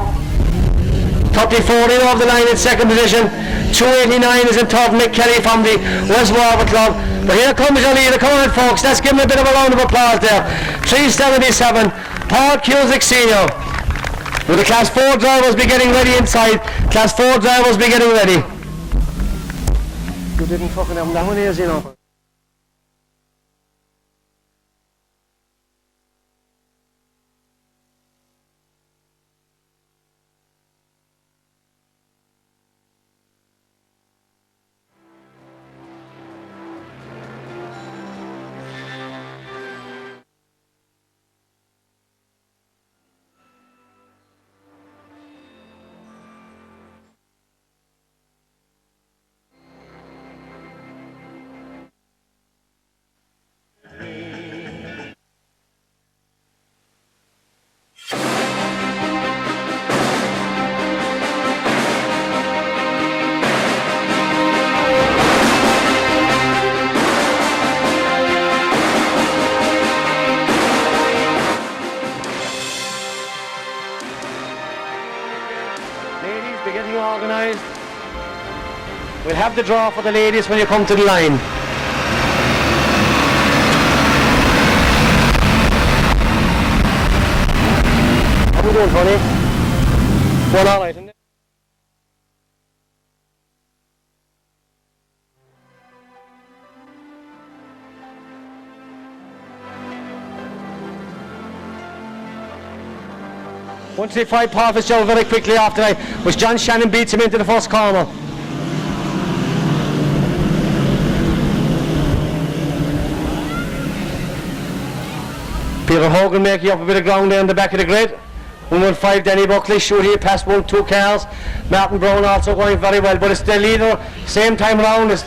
34 in off the line in second position. 289 is in third, Mick Kelly from the West Waterford Club. But here comes your leader. Come on, folks, let's give him a bit of a round of applause there. 377, Paul Cusick Senior. Will the Class 4 drivers be getting ready inside? Class 4 drivers be getting ready. You didn't fucking have that one ears, you know. We'll have the draw for the ladies when you come to the line. How are we doing, Tony? Going all right, isn't it? One 3-5 Paul Fitzgerald very quickly after that, which John Shannon beats him into the first corner. Peter Hogan making up a bit of ground there in the back of the grid. 115 Danny Buckley shooting past 1-2 cars. Martin Brown also going very well, but it's the leader same time around. It's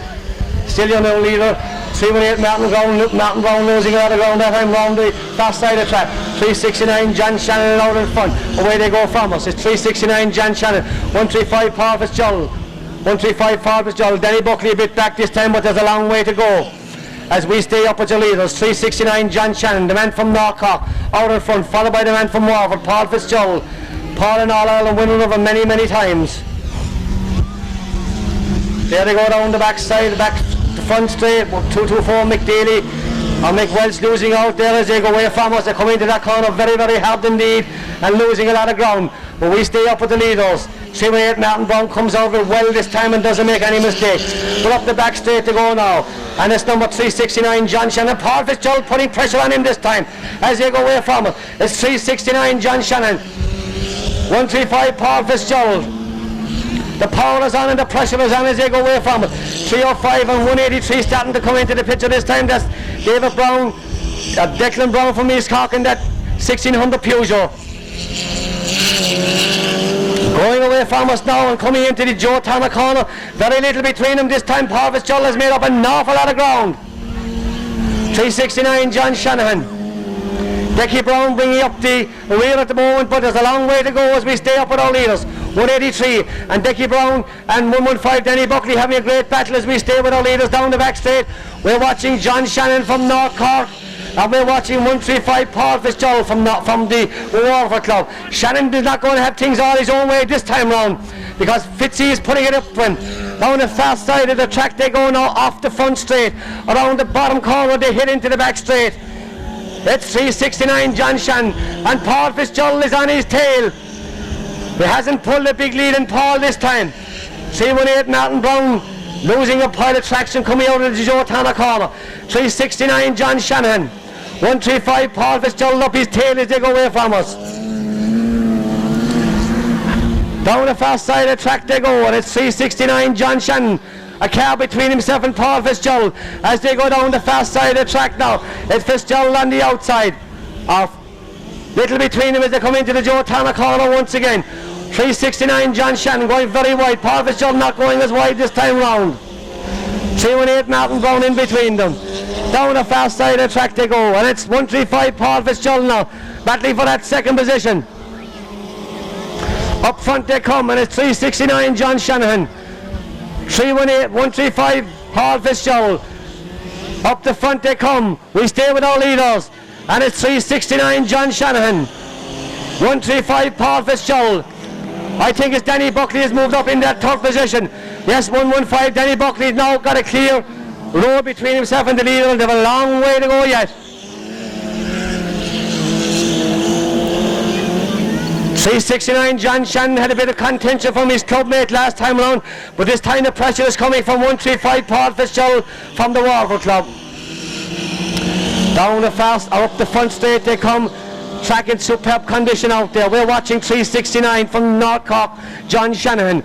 still your new leader. 318 Martin Brown losing a lot of ground that time round the fast side of the track. 369 John Shannon out in front. Away they go from us. It's 369 John Shannon. 135 Paul Fitzgerald. 135 Paul Fitzgerald. Danny Buckley a bit back this time, but there's a long way to go as we stay up with the leaders. 369 John Shannon, the man from Cork, out in front, followed by the man from Waterford, Paul Fitzgerald. Paul in All-Ireland winner over many, many times. There they go down the back side, the front straight, 224 Mick Daly. Mick Welch losing out there as they go away from us. They come into that corner very, very hard indeed and losing a lot of ground. But we stay up with the leaders. 318 Martin Brown comes over well this time and doesn't make any mistakes. But up the back straight to go now. And it's number 369 John Shannon. Paul Fitzgerald putting pressure on him this time as they go away from it. It's 369 John Shannon. 135 Paul Fitzgerald. The power is on and the pressure is on as they go away from it. 305 and 183 starting to come into the picture this time. That's David Brown, Declan Brown from East Cork in that 1600 Peugeot. Going away from us now and coming into the Joe Tanner corner. Very little between them this time. Paul Fitzgerald has made up an awful lot of ground. 369 John Shanahan. Decky Brown bringing up the rear at the moment, but there's a long way to go as we stay up with our leaders. 183 and Decky Brown and 115 Danny Buckley having a great battle as we stay with our leaders down the back straight. We're watching John Shannon from North Cork. And we're watching 135 Paul Fitzgerald from the Waterford club. Shannon is not going to have things all his own way this time round because Fitzy is putting it up when down the fast side of the track they go now off the front straight. Around the bottom corner they hit into the back straight. It's 369 John Shannon and Paul Fitzgerald is on his tail. He hasn't pulled a big lead in Paul this time. 318 Martin Brown losing a pile of traction coming out of the Joe Tanner corner. 369 John Shanahan. 135 Paul Fitzgerald up his tail as they go away from us. Down the fast side of the track they go and it's 369 John Shannon. A car between himself and Paul Fitzgerald as they go down the fast side of the track now. It's Fitzgerald on the outside. Little between them as they come into the Joe Tanner corner once again. 369 John Shannon going very wide. Paul Fitzgerald not going as wide this time round. 318 Martin Brown in between them. Down the fast side of the track they go and it's 135 Paul Fitzgerald now battling for that second position. Up front they come and it's 369 John Shanahan. 318 135 Paul Fitzgerald. Up the front they come. We stay with our leaders and it's 369 John Shanahan. 135 Paul Fitzgerald. I think it's Danny Buckley has moved up in that third position. Yes, 115 Danny Buckley now got a clear road between himself and the leader and they have a long way to go yet. 369 John Shannon had a bit of contention from his clubmate last time around, but this time the pressure is coming from 135 Paul Fitzgerald from the Waterford club. Down the fast, or up the front straight they come. Track in superb condition out there. We're watching 369 from North Cork, John Shanahan.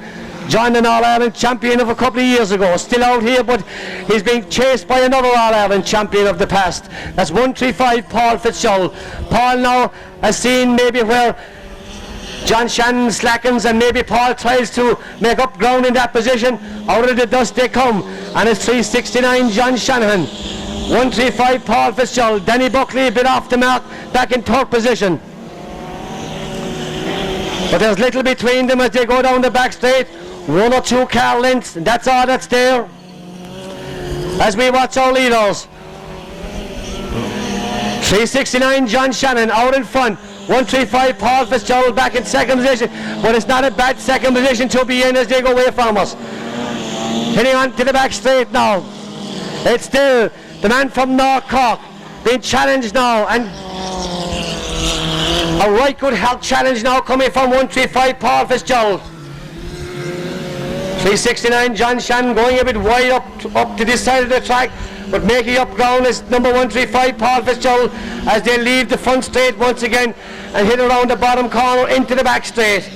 John, an All-Ireland champion of a couple of years ago, still out here, but he's being chased by another All-Ireland champion of the past. That's 135 Paul Fitzgerald. Paul now has seen maybe where John Shannon slackens and maybe Paul tries to make up ground in that position. Out of the dust they come and it's 369 John Shanahan. 135 Paul Fitzgerald. Danny Buckley a bit off the mark, back in third position. But there's little between them as they go down the back straight. 1 or 2 car lengths, that's all that's there. As we watch our leaders. 369 John Shannon out in front. 135 Paul Fitzgerald back in second position, but it's not a bad second position to be in as they go away from us. Heading on to the back straight now. It's still the man from North Cork being challenged now, and a right good health challenge now coming from 135 Paul Fitzgerald. 369 John Shannon going a bit wide up to this side of the track, but making up ground is number 135 Paul Fitzgerald as they leave the front straight once again and hit around the bottom corner into the back straight.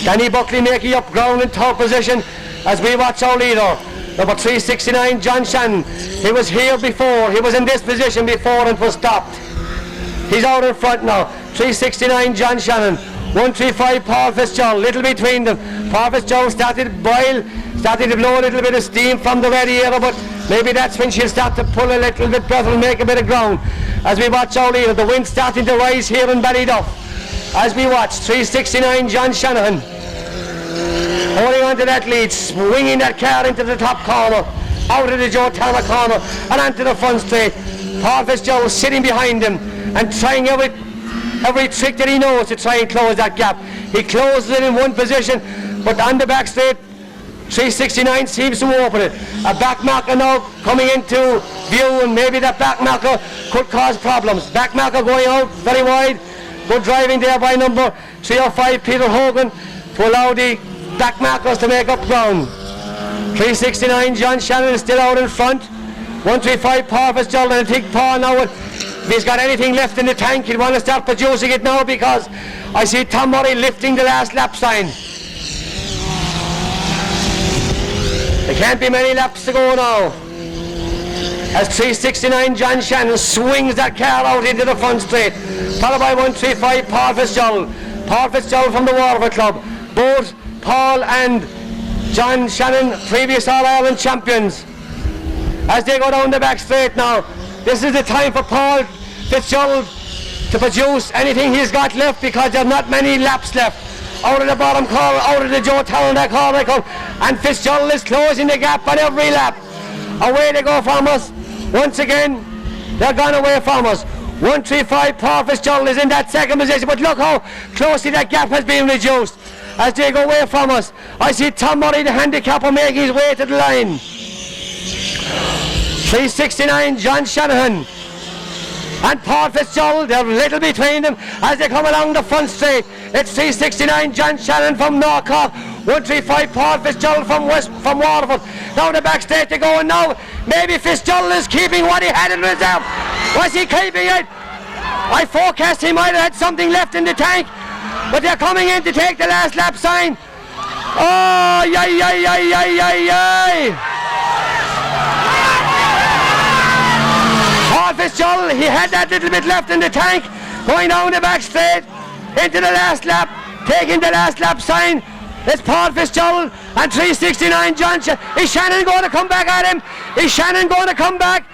Danny Buckley making up ground in third position as we watch our leader, number 369 John Shannon. He was here before, he was in this position before and was stopped. He's out in front now. 369 John Shannon, 135 Paul Fitzgerald, little between them. Paul Fitzgerald started to blow a little bit of steam from the radiator, but maybe that's when she'll start to pull a little bit better and make a bit of ground. As we watch our leader, the wind starting to rise here in Ballyduff. As we watch 369 John Shanahan holding on to that lead, swinging that car into the top corner, out of the Joe Tanner corner and onto the front straight. Paul Fitzgerald sitting behind him and trying every trick that he knows to try and close that gap. He closes it in one position, but on the back straight, 369 seems to open it. A back marker now coming into view, and maybe that back marker could cause problems. Back marker going out very wide. Good driving there by number 305 Peter Hogan to allow the back markers to make up ground. 369 John Shannon is still out in front. 135 Paul Fitzgerald, and I think Paul now, if he's got anything left in the tank, he'll want to start producing it now, because I see Tom Murray lifting the last lap sign. There can't be many laps to go now, as 369 John Shannon swings that car out into the front straight, followed by 135 Paul Fitzgerald. Paul Fitzgerald from the Waterford club. Both Paul and John Shannon, previous All-Ireland champions. As they go down the back straight now, this is the time for Paul Fitzgerald to produce anything he's got left, because there's not many laps left. Out of the bottom corner, out of the Joe Tallow corner they come, and Fitzgerald is closing the gap on every lap. Away they go from us. Once again, they're gone away from us. 135 Paul Fitzgerald is in that second position, but look how closely that gap has been reduced as they go away from us. I see Tom Murray, the handicapper, making his way to the line. 369 John Shanahan and Paul Fitzgerald, they're little between them as they come along the front straight. It's 369 John Shannon from North Cork, 135 Paul Fitzgerald from Waterford. Down the back straight they go, and now maybe Fitzgerald is keeping what he had in reserve. Was he keeping it? I forecast he might have had something left in the tank, but they're coming in to take the last lap sign. Oh, yay, yay, yay, yay, yay, yay. Paul Fitzgerald, he had that little bit left in the tank, going down the back straight into the last lap, taking the last lap sign. It's Paul Fitzgerald and 369 John Shannon. Is Shannon going to come back at him? Is Shannon going to come back?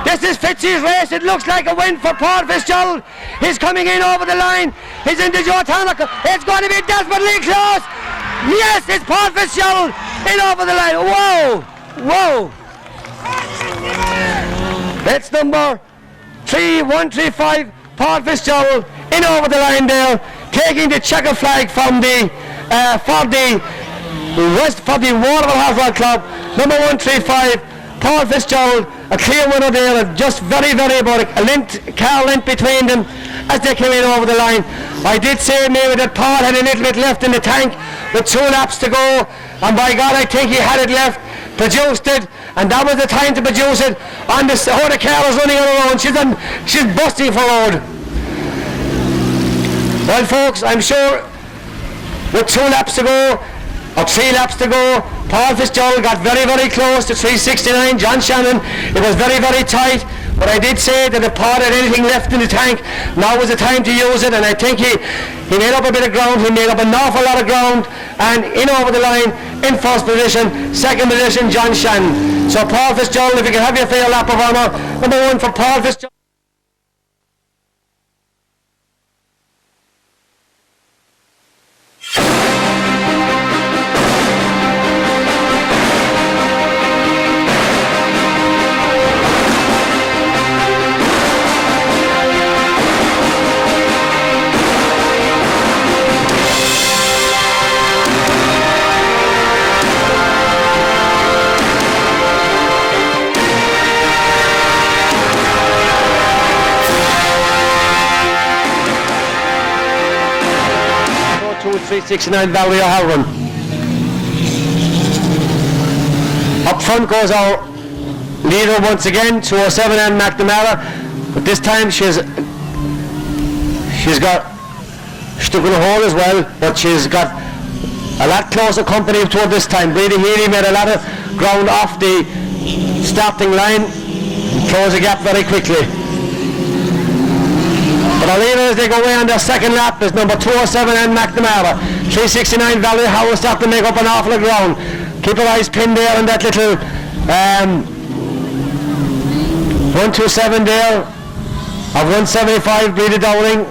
This is Fitzy's race. It looks like a win for Paul Fitzgerald. He's coming in over the line. He's into Joe Tanner. It's going to be desperately close. Yes, it's Paul Fitzgerald in over the line. Whoa, whoa. That's number 135 Paul Fitzgerald in over the line there, taking the checker flag from the for the Waterford Club. Number 135 Paul Fitzgerald, a clear winner there, just very about a car length between them as they came in over the line. I did say maybe that Paul had a little bit left in the tank with 2 laps to go, and by God I think he had it left, produced it, and that was the time to produce it on the car is running on her own. She's busting for road. Well folks, I'm sure with 2 laps to go, or 3 laps to go, Paul Fitzgerald got very close to 369 John Shannon. It was very tight, but I did say that if Paul had anything left in the tank, now was the time to use it, and I think he made up a bit of ground. He made up an awful lot of ground, and in over the line, in first position, second position John Shannon. So Paul Fitzgerald, if you can have your fair lap of honour, number 1 for Paul Fitzgerald. 369 Valerie O'Halloran. Up front goes our leader once again, 207 Anne McNamara, but this time she's got stuck in a hole as well, but she's got a lot closer company to her this time. Brady Healy made a lot of ground off the starting line and closed the gap very quickly. But our leader as they go away on their second lap is number 207 Anne McNamara. 369 Valerie Howard start to make up an awful lot of ground. Keep your eyes pinned there on that little 127 there of 175 Brady Dowling.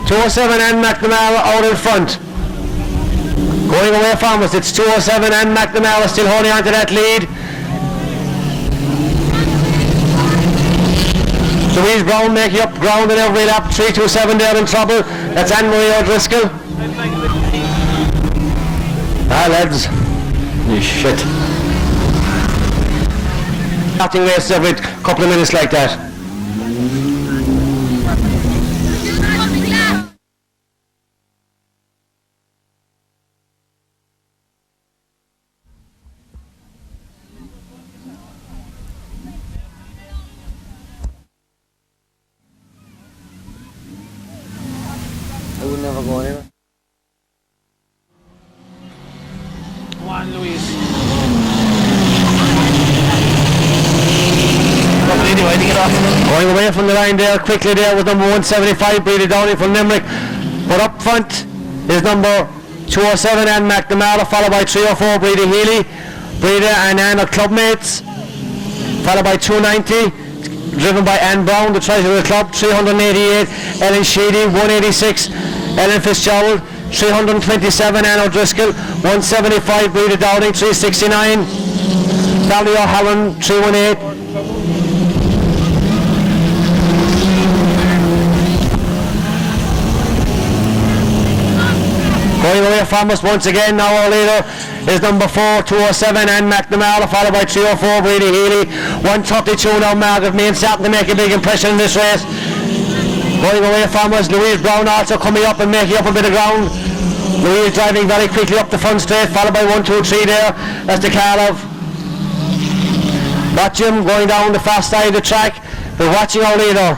207 Anne McNamara out in front. Going away from us, it's 207 Anne McNamara still holding on to that lead. Louise Brown making up ground in every lap. 327 there in trouble. That's Anne-Marie O'Driscoll. Ah, lads. You shit. Starting races every couple of minutes like that. I would never go anywhere. Come on, Louise. Going away from the line there, quickly there was number 175, Brady Downey from Limerick. But up front is number 207, Anne McNamara, followed by 304, Brady Healy. Brady and Anne are clubmates, followed by 290, driven by Anne Brown, the treasurer of the club. 388, Ellen Sheedy. 186, Ellen Fitzgerald. 327, Anne O'Driscoll. 175, Brady Dowding. 369, Valerie O'Halloran. 318. Going away from us once again now, our leader is number 4, 207, Anne McNamara, followed by 304, Brady Healy. 132 now, Margaret Mean starting to make a big impression in this race. Going away from us, Louise Brown also coming up and making up a bit of ground. Louise driving very quickly up the front straight, followed by 1, 2, 3 there. That's the car of Jim going down the fast side of the track. We're watching our leader.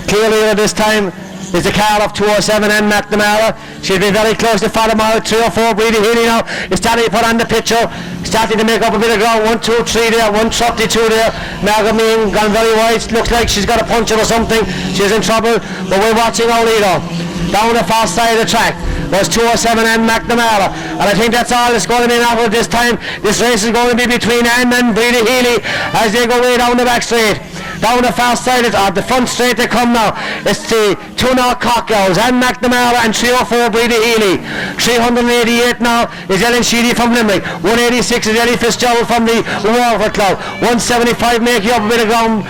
Clear leader this time is the car of 207 Anne McNamara. She'll be very close to follow her. 304 Brady Healy now is starting to put on the picture, starting to make up a bit of ground. 1, 2, 3 there, 132 there. Margaret Mean gone very wide. Looks like she's got a puncture or something. She's in trouble, but we're watching our leader. Down the far side of the track was 207 Anne McNamara, and I think that's all that's going to be now this time. This race is going to be between Anne and Brady Healy as they go way down the back straight. Down the far side of the front straight they come now. It's the two CORK girls, Anne McNamara and 304 Brady Healy. 388 now is Ellen Sheedy from Limerick. 186 is Ellie Fitzgerald from the Waterford club. 175 making up a bit of ground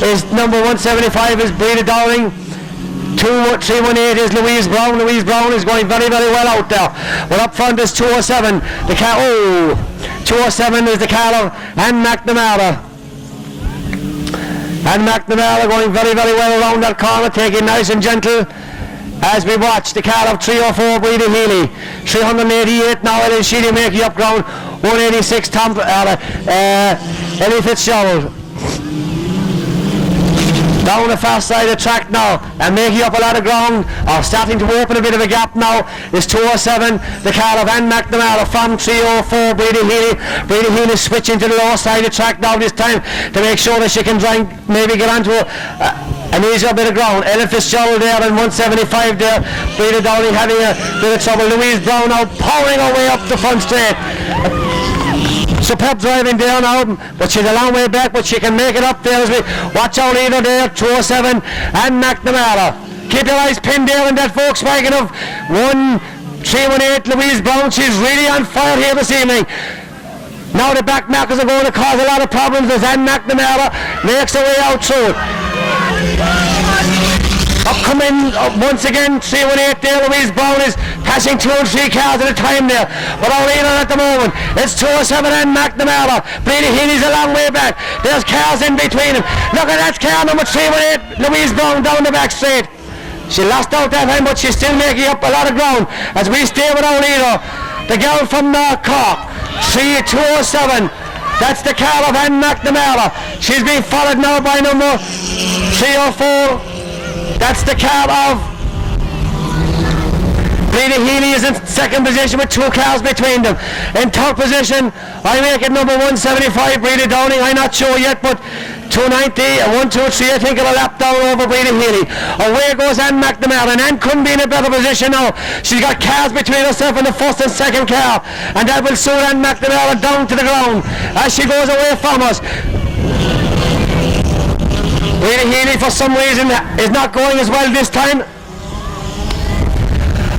is number 175 is Brady Dowling. 318 is Louise Brown. Louise Brown is going very, very well out there. But up front is 207. The car, 207 is the car of Anne McNamara. Anne McNamara going very, very well around that corner, taking nice and gentle as we watch the car of 304 Brady Healy. 388 now, Ellen Sheedy making up ground. 186 Ellie Fitzgerald. Down the fast side of the track now and making up a lot of ground, or starting to open a bit of a gap now, is 207, the car of Anne McNamara from 304 Brady Healy. Brady Healy switching to the lower side of the track now this time to make sure that she can try and maybe get onto an easier bit of ground. Ellen Fitzgerald there and 175 there. Brady Dowling having a bit of trouble. Louise Brown now powering her way up the front straight. Superb driving there now, but she's a long way back, but she can make it up there as we watch our leader there, 207 Anne McNamara. Keep your eyes pinned there on that Volkswagen of 1318 Louise Brown. She's really on fire here this evening. Now the back markers are going to cause a lot of problems as Anne McNamara makes her way out through it. Upcoming once again 318 there. Louise Brown is passing 2 and 3 cars at a time there, but our leader at the moment it's 207 Anne McNamara. Brady Healy's a long way back. There's cars in between them. Look at that car number 318 Louise Brown down the back straight. She lost out that time, but she's still making up a lot of ground as we stay with our leader, the girl from CORK, 3207. That's the car of Anne McNamara. She's being followed now by number 304. That's the car of Breda Healy is in second position with 2 cars between them. In third position, I make it number 175, Breda Downing. I'm not sure yet, but 290 and 123, I think it'll lap down over Breda Healy. Away goes Anne McNamara, and Anne couldn't be in a better position now. She's got cars between herself and the first and second car, and that will suit Anne McNamara down to the ground as she goes away from us. Breda Healy for some reason is not going as well this time.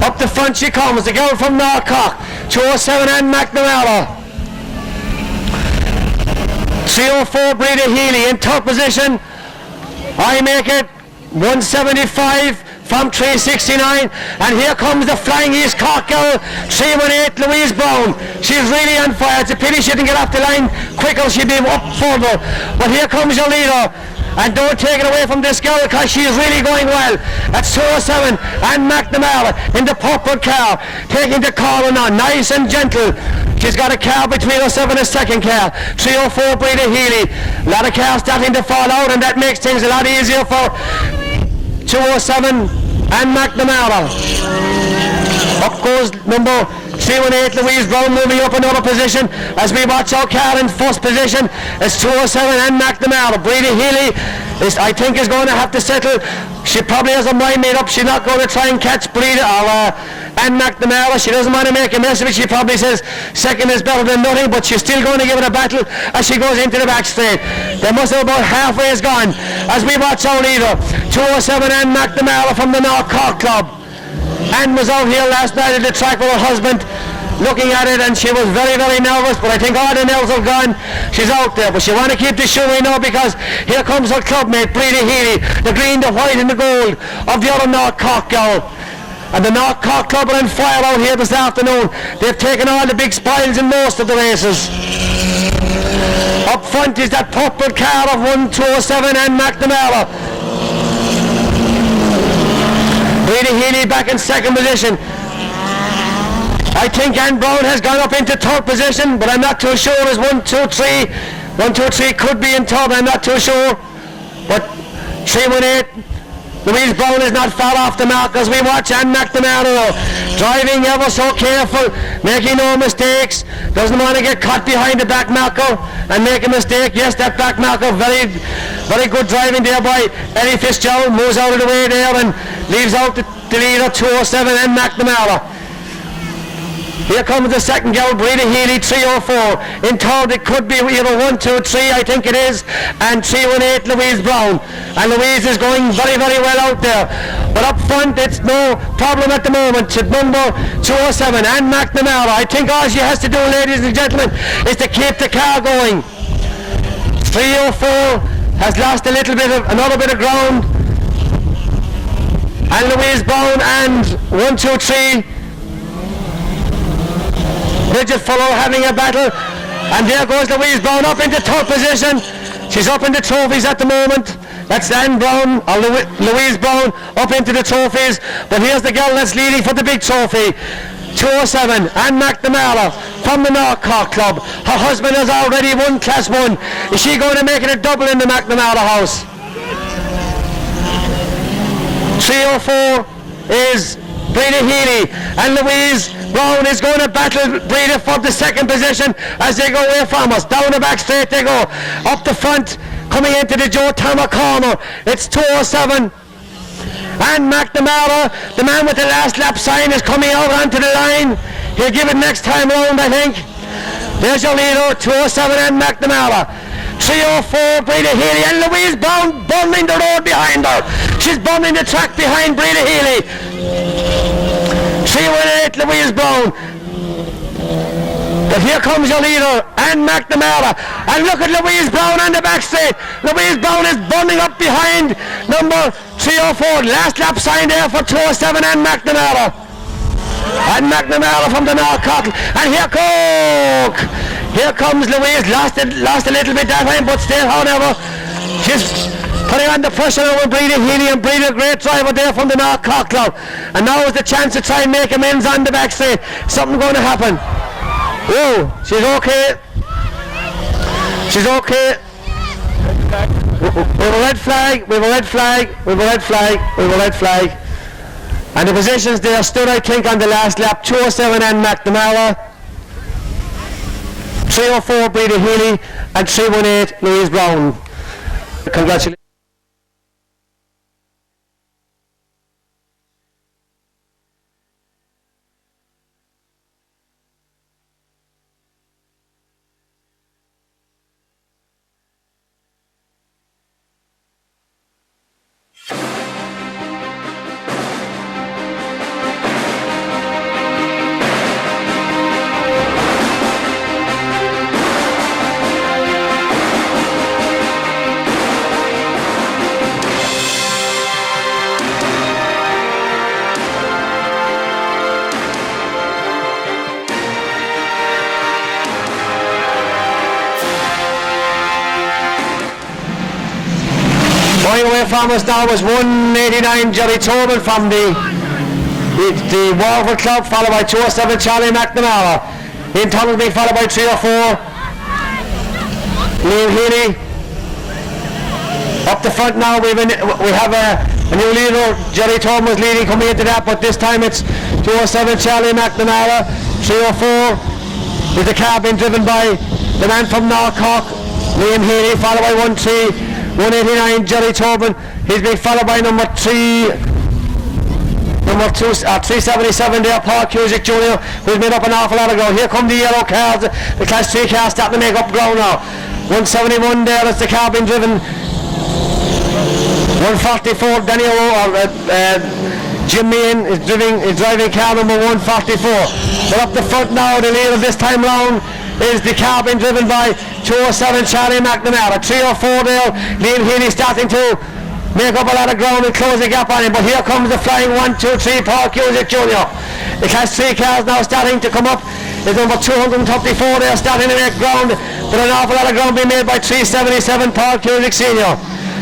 Up the front she comes, the girl from CORK, 207 Anne McNamara. 304 Breda Healy in third position. I make it 175 from 369, and here comes the Flying East Cork girl, 318 Louise Brown. She's really on fire. It's a pity she didn't get off the line quicker, she'd be up further. But here comes your leader. And don't take it away from this girl because she is really going well. That's 207 Anne McNamara in the purple car, taking the corner now, nice and gentle. She's got a car between herself and a second car. 304 Breda Healy. A lot of cars starting to fall out, and that makes things a lot easier for 207 Anne McNamara. Up goes number 318 Louise Brown, moving up another position as we watch our car in first position. It's 207 Anne McNamara. Breda Healy I think is going to have to settle. She probably has her mind made up. She's not going to try and catch Breda or Anne McNamara. She doesn't want to make a mess of it. She probably says second is better than nothing, but she's still going to give it a battle as she goes into the back straight. They must have about halfway is gone as we watch our leader, 207 Anne McNamara from the CORK Club. Anne was out here last night at the track with her husband looking at it, and she was very, very nervous, but I think all the nerves are gone. She's out there, but she want to keep the show we know, because here comes her clubmate Breda Healy, the green, the white and the gold of the other CORK girl. And the CORK Club are on fire out here this afternoon. They've taken all the big spoils in most of the races. Up front is that purple car of 1207 Anne McNamara. Breda Healy back in second position. I think Anne Brown has gone up into third position, but I'm not too sure. There's 1, 2, 3. 1, 2, 3 could be in third, I'm not too sure. But 318, Louise Brown is not far off the mark as we watch Anne McNamara driving ever so careful, making no mistakes, doesn't want to get caught behind the back marker and make a mistake. Yes, that back marker, very, very good driving there by Eddie Fitzgerald, moves out of the way there and leaves out the leader, 207 Anne McNamara. Here comes the second girl, Breda Healy, 304. In third it could be either 1, 2, 3, I think it is, and 318 Louise Brown. And Louise is going very, very well out there. But up front it's no problem at the moment. To number 207, Anne McNamara. I think all she has to do, ladies and gentlemen, is to keep the car going. 304 has lost a little bit of, another bit of ground. And Louise Brown and 1, 2, 3. Bridget Fuller having a battle, and there goes Louise Brown up into third position. She's up in the trophies at the moment. That's Anne Brown, or Louise Brown, up into the trophies. But here's the girl that's leading for the big trophy, 207 Anne McNamara from the CORK Club. Her husband has already won Class 1. Is she going to make it a double in the McNamara house? 304 is Breda Healy, and Louise Brown is going to battle Breda for the second position as they go away from us. Down the back straight they go. Up the front, coming into the Joe Tama corner, it's 207 and McNamara, the man with the last lap sign, is coming out onto the line. He'll give it next time round, I think. There's your leader, 207 and McNamara. 304 Breda Healy, and Louise Brown bundling the road behind her. She's bundling the track behind Breda Healy. 318 Louise Brown. But here comes your leader, Anne McNamara. And look at Louise Brown on the back straight. Louise Brown is bundling up behind number 304. Last lap sign there for 207 Anne McNamara. And McNamara from the CORK. And here comes Louise. Lost a little bit that time, but still, however, she's Putting on the pressure over Breeder Healy, and Breeder, great driver there from the North Cork Club. And now is the chance to try and make amends on the back straight. Something going to happen. Oh, she's okay. She's okay. We have a red flag, we have a red flag, we have a red flag, we have a red flag. And the positions there stood, I think, on the last lap. 207 and McNamara, 304 Breeder Healy, and 318 Louise Brown. Congratulations. Going away from us now was 189 Jerry Tobin from the Waterford club, followed by 207 Charlie McNamara. In tunnel being followed by 304 Liam Healy. Up the front now we have a new leader. Jerry Tobin was leading coming into that, but this time it's 207 Charlie McNamara. 304 is the car being driven by the man from North Cork, Liam Healy, followed by 189 Jerry Tobin. He's being followed by number 377 there, Paul Cusick Jr., who's made up an awful lot of ground. Here come the yellow cars, the Class 3 cars starting to make up ground now. 171 there, that's the car being driven. 144 Daniel Jim Meehan is driving car number 144. But up the front now, the leader this time round is the car being driven by 207 Charlie McNamara. 304 there, Liam Healy starting to make up a lot of ground and close the gap on him. But here comes the flying 1, 2, 3 Paul Cusick Jr. The Class 3 cars now starting to come up. There's number 234 there starting to make ground, but an awful lot of ground being made by 377 Paul Cusick Sr.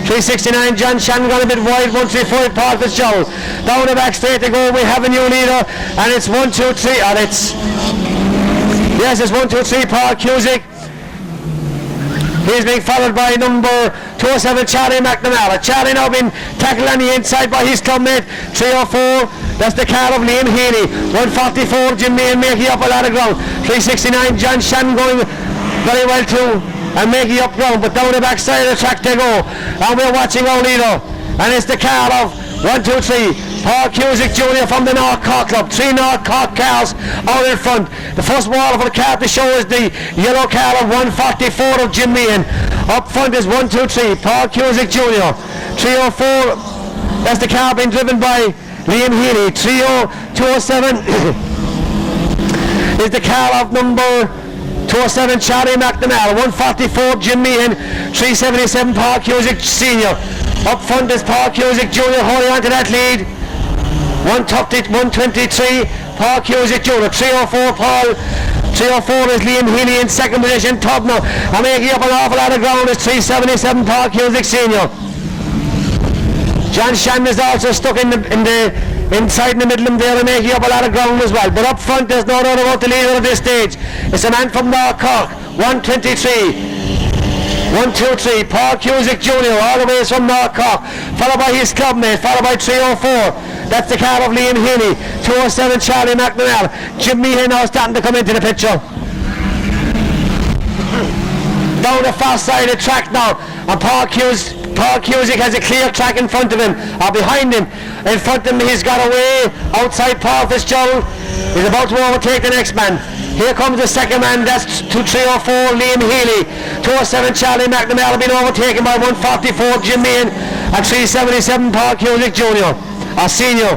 369 John Shannon got a bit wide, 134 Paul Fitzgerald. Down the back straight to go, we have a new leader, and it's 1, 2, 3, and it's 1, 2, 3 Paul Cusick. He's being followed by number 207 Charlie McNamara. Charlie now being tackled on the inside by his clubmate. 304, that's the car of Liam Healy. 144 Jim Meehan making up a lot of ground. 369 John Shannon going very well too and making up ground, but down the back side of the track they go, and we're watching our leader, and it's the car of 1, 2, 3 Paul Cusick Jr. from the North Cork Club. 3 North Cork cars out in front. The first wall for the car to show is the yellow car of 144 of Jim Meehan. Up front is 1, 2, 3 Paul Cusick Jr. 304, that's the car being driven by Liam Healy. 207 is the car of number 207 Charlie McNamara. 144 Jim Meehan. 377 Paul Cusick Sr. Up front is Paul Cusick Jr. holding on to that lead. 123 Paul Cusick Jr. 304 is Liam Healy in second position. Tubner and making up an awful lot of ground is 377 Paul Cusick Sr. John Shannon is also stuck inside in the middle of there and making up a lot of ground as well. But up front there's no doubt about the leader at this stage. It's a man from North Cork, 123. 1, 2, 3 Paul Cusick Jr. all the way from North Cork, followed by his clubmate, followed by 304. That's the car of Liam Healy. 207 Charlie McNamara. Jim Meehan now starting to come into the picture. Down the far side of the track now, and Paul Cusick has a clear track in front of him, or behind him. In front of him he's got away outside Paul Fitzgerald. He's about to overtake the next man. Here comes the second man, that's 304 Liam Healy. 207 Charlie McNamara being overtaken by 144 Jim Meehan and 377 Paul Cusick Jr. our senior.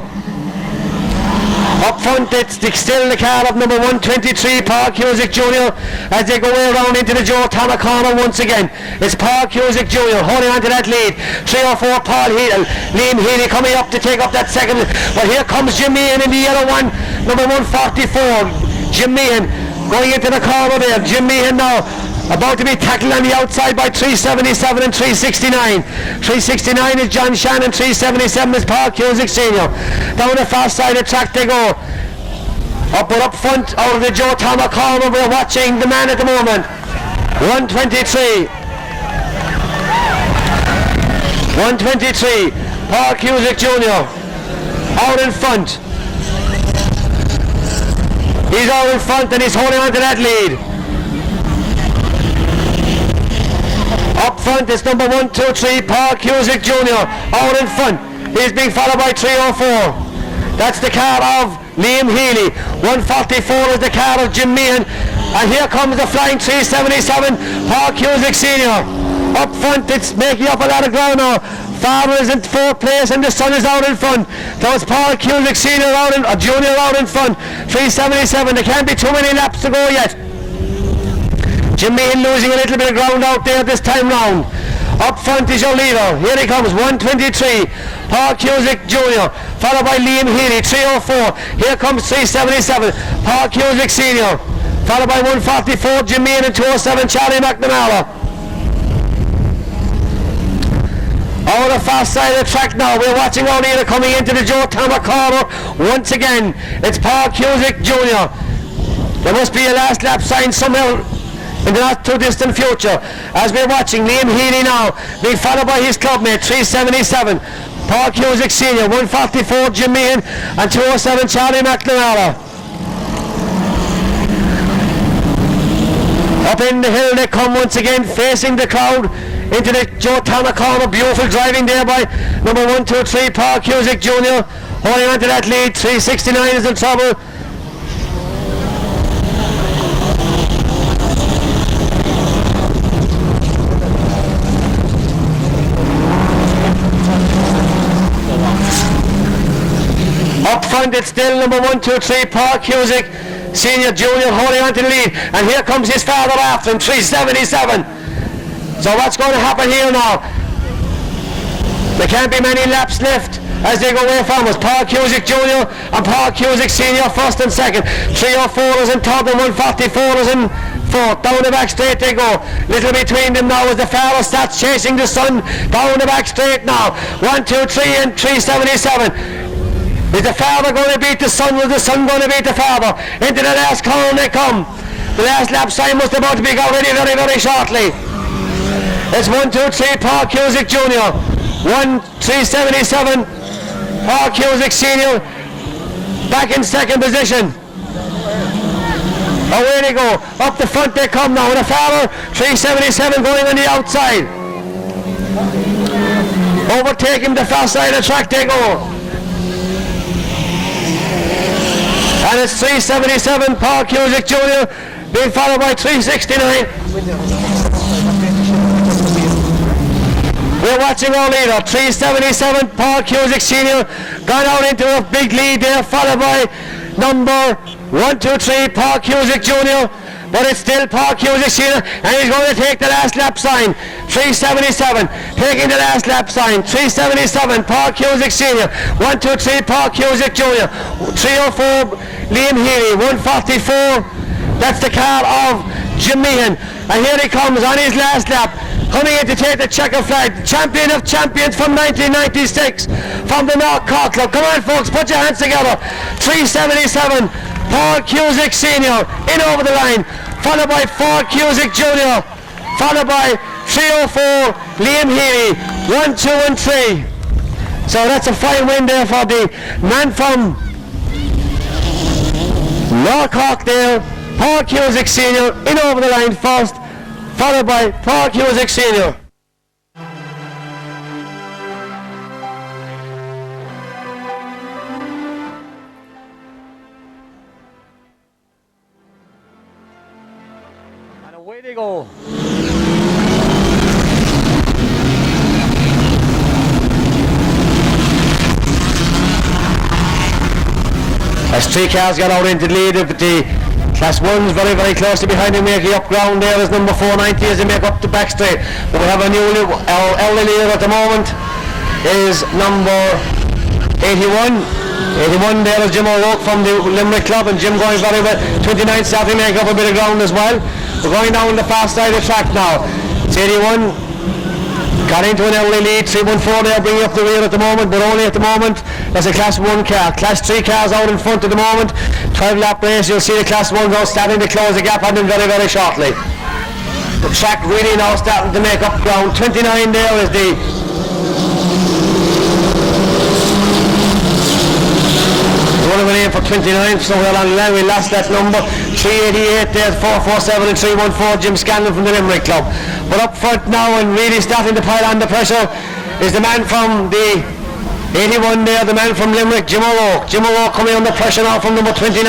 Up front it's still the car of number 123 Paul Cusick Jr. as they go around into the Joe Thomas corner once again. It's Paul Cusick Jr. holding on to that lead. 304 Paul Liam Healy coming up to take up that second, but here comes Jim Meehan in the yellow one, number 144 Jim Meehan going into the corner there. Jim Meehan now About to be tackled on the outside by 377 and 369. 369 is John Shannon, 377 is Paul Cusick Senior. Down the far side of the track they go. Up front, out of the Joe Thomas corner, we're watching the man at the moment. 123. 123. Paul Cusick Jr. out in front. He's out in front and he's holding on to that lead. Up front is number 123, Paul Cusick Jr. out in front. He's being followed by 304. That's the car of Liam Healy. 144 is the car of Jim Meehan. And here comes the flying 377, Paul Cusick Sr. Up front, it's making up a lot of ground now. Farmer is in fourth place and the son is out in front. That was Paul Cusick Sr. Jr. out in front. 377, there can't be too many laps to go yet. Jim Meehan losing a little bit of ground out there this time round. Up front is your leader. Here he comes, 123, Paul Cusick Jr., followed by Liam Healy, 304. Here comes 377, Paul Cusick Sr., followed by 144, Jim Meehan, and 207, Charlie McNamara. Over the far side of the track now, we're watching our leader coming into the Joe Thomas corner. Once again, it's Paul Cusick Jr. There must be a last lap sign somewhere in the not too distant future, as we're watching Liam Healy now being followed by his clubmate 377 Paul Cusick Sr., 144 Jim Meehan, and 207 Charlie McNamara. Up in the hill they come once again, facing the crowd into the Joe Thomas corner. Beautiful driving there by number 123 Paul Cusick Jr. holding on to that lead. 369 is in trouble. Up front it's still number 123 Paul Cusick Senior Junior holding on to the lead, and here comes his father after him, 377. So what's going to happen here now? There can't be many laps left as they go away from us. Paul Cusick Jr. and Paul Cusick Senior first and second. 304 is in third and 144 is in fourth. Down the back straight they go. Little between them now as the father starts chasing the son. Down the back straight now. 1, 2, 3 and 377. Is the father going to beat the son? Is the son going to beat the father? Into the last corner they come. The last lap sign must about to be got ready very, very shortly. It's 1, 2, 3 Paul Cusick Jr. 1, 377 Paul Cusick Senior back in second position. Away they go. Up the front they come now. The father 377 going on the outside. Overtaking the far side of the track they go. And it's 377 Paul Cusick Jr. being followed by 369. We're watching our leader, 377 Paul Cusick Sr. gone out into a big lead there, followed by number 123 Paul Cusick Jr. But it's still Paul Cusick Sr. and he's going to take the last lap sign. 377 taking the last lap sign. 377 Paul Cusick Sr. 123 Paul Cusick Jr. 304 Liam Healy. 144 that's the car of Jim Meehan, and here he comes on his last lap, coming in to take the checker flag. Champion of champions from 1996 from the North Cork Club. Come on folks, put your hands together. 377 Paul Cusick Sr. in over the line, followed by Paul Cusick Jr., followed by 304 Liam Healy. 1, 2 and 3. So that's a fine win there for the man from North Cork there, Paul Cusick Sr. in over the line first, followed by Paul Cusick Sr. And away they go. As three cars got out into the lead, but the Class 1's very, very closely behind him, making up ground there is number 490 as they make up the back straight. But we have a new, our early leader at the moment is number 81. 81 there is Jim O'Rourke from the Limerick Club, and Jim going very well. 29 starting make up a bit of ground as well. We're going down the far side of the track now. It's 81. Got into an early lead, 314 there, bringing up the rear at the moment, but only at the moment. There's a Class 1 car. Class 3 cars out in front at the moment. 12-lap race, you'll see the Class 1 now starting to close the gap on them very, very shortly. The track really now starting to make up ground. 29 there is the one went in for 29 somewhere along the line. We lost that number. 388 there, 447 and 314, Jim Scanlon from the Limerick Club. But up front now and really starting to pile on the pressure is the man from the 81 there, the man from Limerick, Jim O'Rourke. Jim O'Rourke coming under pressure now from number 29.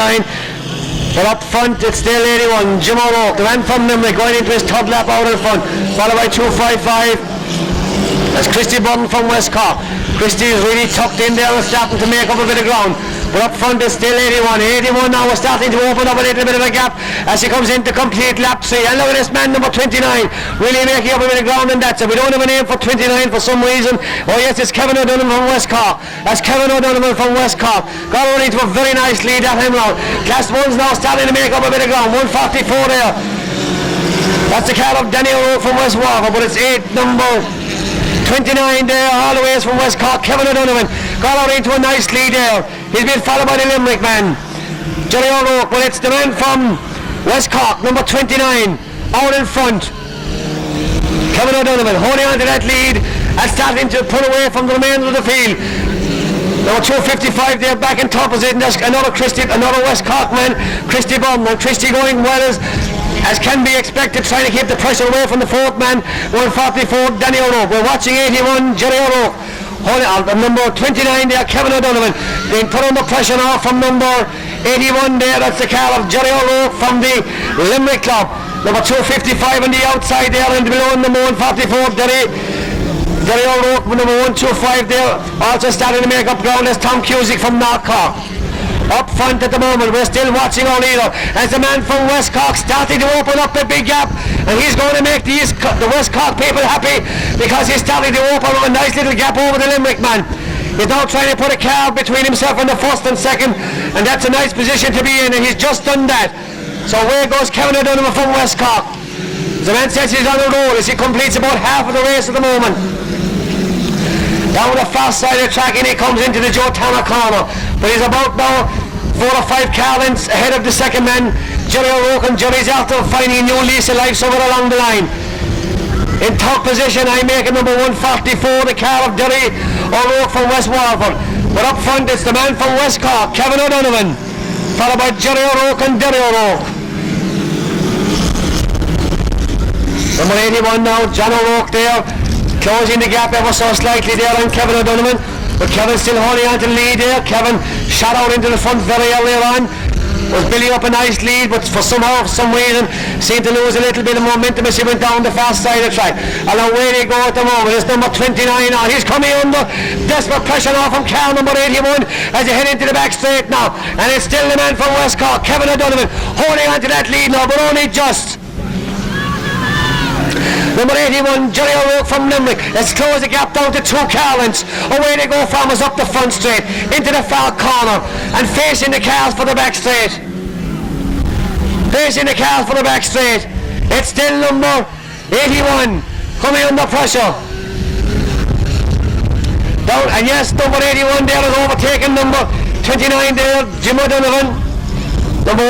But up front it's still 81, Jim O'Rourke, the man from Limerick, going into his third lap out in front, followed by 255. That's Christy Button from West Cork. Christy is really tucked in there and starting to make up a bit of ground. But up front is still 81. 81 now is starting to open up a little bit of a gap as he comes into complete lap 3. And look at this man, number 29, really making up a bit of ground in that. So we don't have a name for 29 for some reason. Oh yes, it's Kevin O'Donovan from West Cork. That's Kevin O'Donovan from West Cork. Got on into a very nice lead that time round. Class 1's now starting to make up a bit of ground. 144 there. That's the car of Danny O'Rourke from West Waterford, but it's number 29 there, all the way from West Cork. Kevin O'Donovan got out into a nice lead there. He's been followed by the Limerick man, Jerry O'Rourke, but it's the man from West Cork, number 29, out in front. Kevin O'Donovan holding on to that lead and starting to pull away from the remainder of the field. Number 255 there, back in top position. There's another West Cork man, Christy Bum, and Christy going well as can be expected, trying to keep the pressure away from the fourth man, 144, Danny O'Rourke. We're watching 81, Jerry O'Rourke. Number 29 there, Kevin O'Donovan, being put under pressure now from number 81 there. That's the car of Jerry O'Rourke from the Limerick Club. Number 255 on the outside there, and below number 144, Jerry O'Rourke, number 125 there, also starting to make up ground. As Tom Cusick from North Cork. Up front at the moment, we're still watching O'Neill as the man from West Cork starting to open up a big gap, and he's going to make the West Cork people happy because he's starting to open up a nice little gap over the Limerick man. He's now trying to put a car between himself and the first and second, and that's a nice position to be in, and he's just done that. So away goes Kevin O'Donovan from West Cork. The man says he's on the roll as he completes about half of the race at the moment. Down the far side of the track, and he comes into the Joe Tanner corner, but he's about now 4 or 5 car lengths ahead of the second man, Jerry O'Rourke, and Jerry's after finding a new lease of life somewhere along the line. In top position, I make it number 144, the car of Jerry O'Rourke from West Waterford. But up front, it's the man from West Cork, Kevin O'Donovan, followed by Jerry O'Rourke and Jerry O'Rourke. Number 81 now, John O'Rourke there, closing the gap ever so slightly there on Kevin O'Donovan, but Kevin's still holding on to the lead there. Kevin shot out into the front very early on, was building up a nice lead, but for some reason seemed to lose a little bit of momentum as he went down the fast side of the track. And away they go at the moment. It's number 29 now. He's coming under desperate pressure now from car number 81 as he head into the back straight now, and it's still the man from West Cork, Kevin O'Donovan, holding on to that lead now, but only just. Number 81, Jerry O'Rourke from Limerick. Let's close the gap down to 2 car lengths. Away they go from us up the front straight, into the far corner, and facing the cars for the back straight. Facing the cars for the back straight. It's still number 81, coming under pressure. Down, and yes, number 81 there is overtaking number 29 there, Jim O'Donovan. Number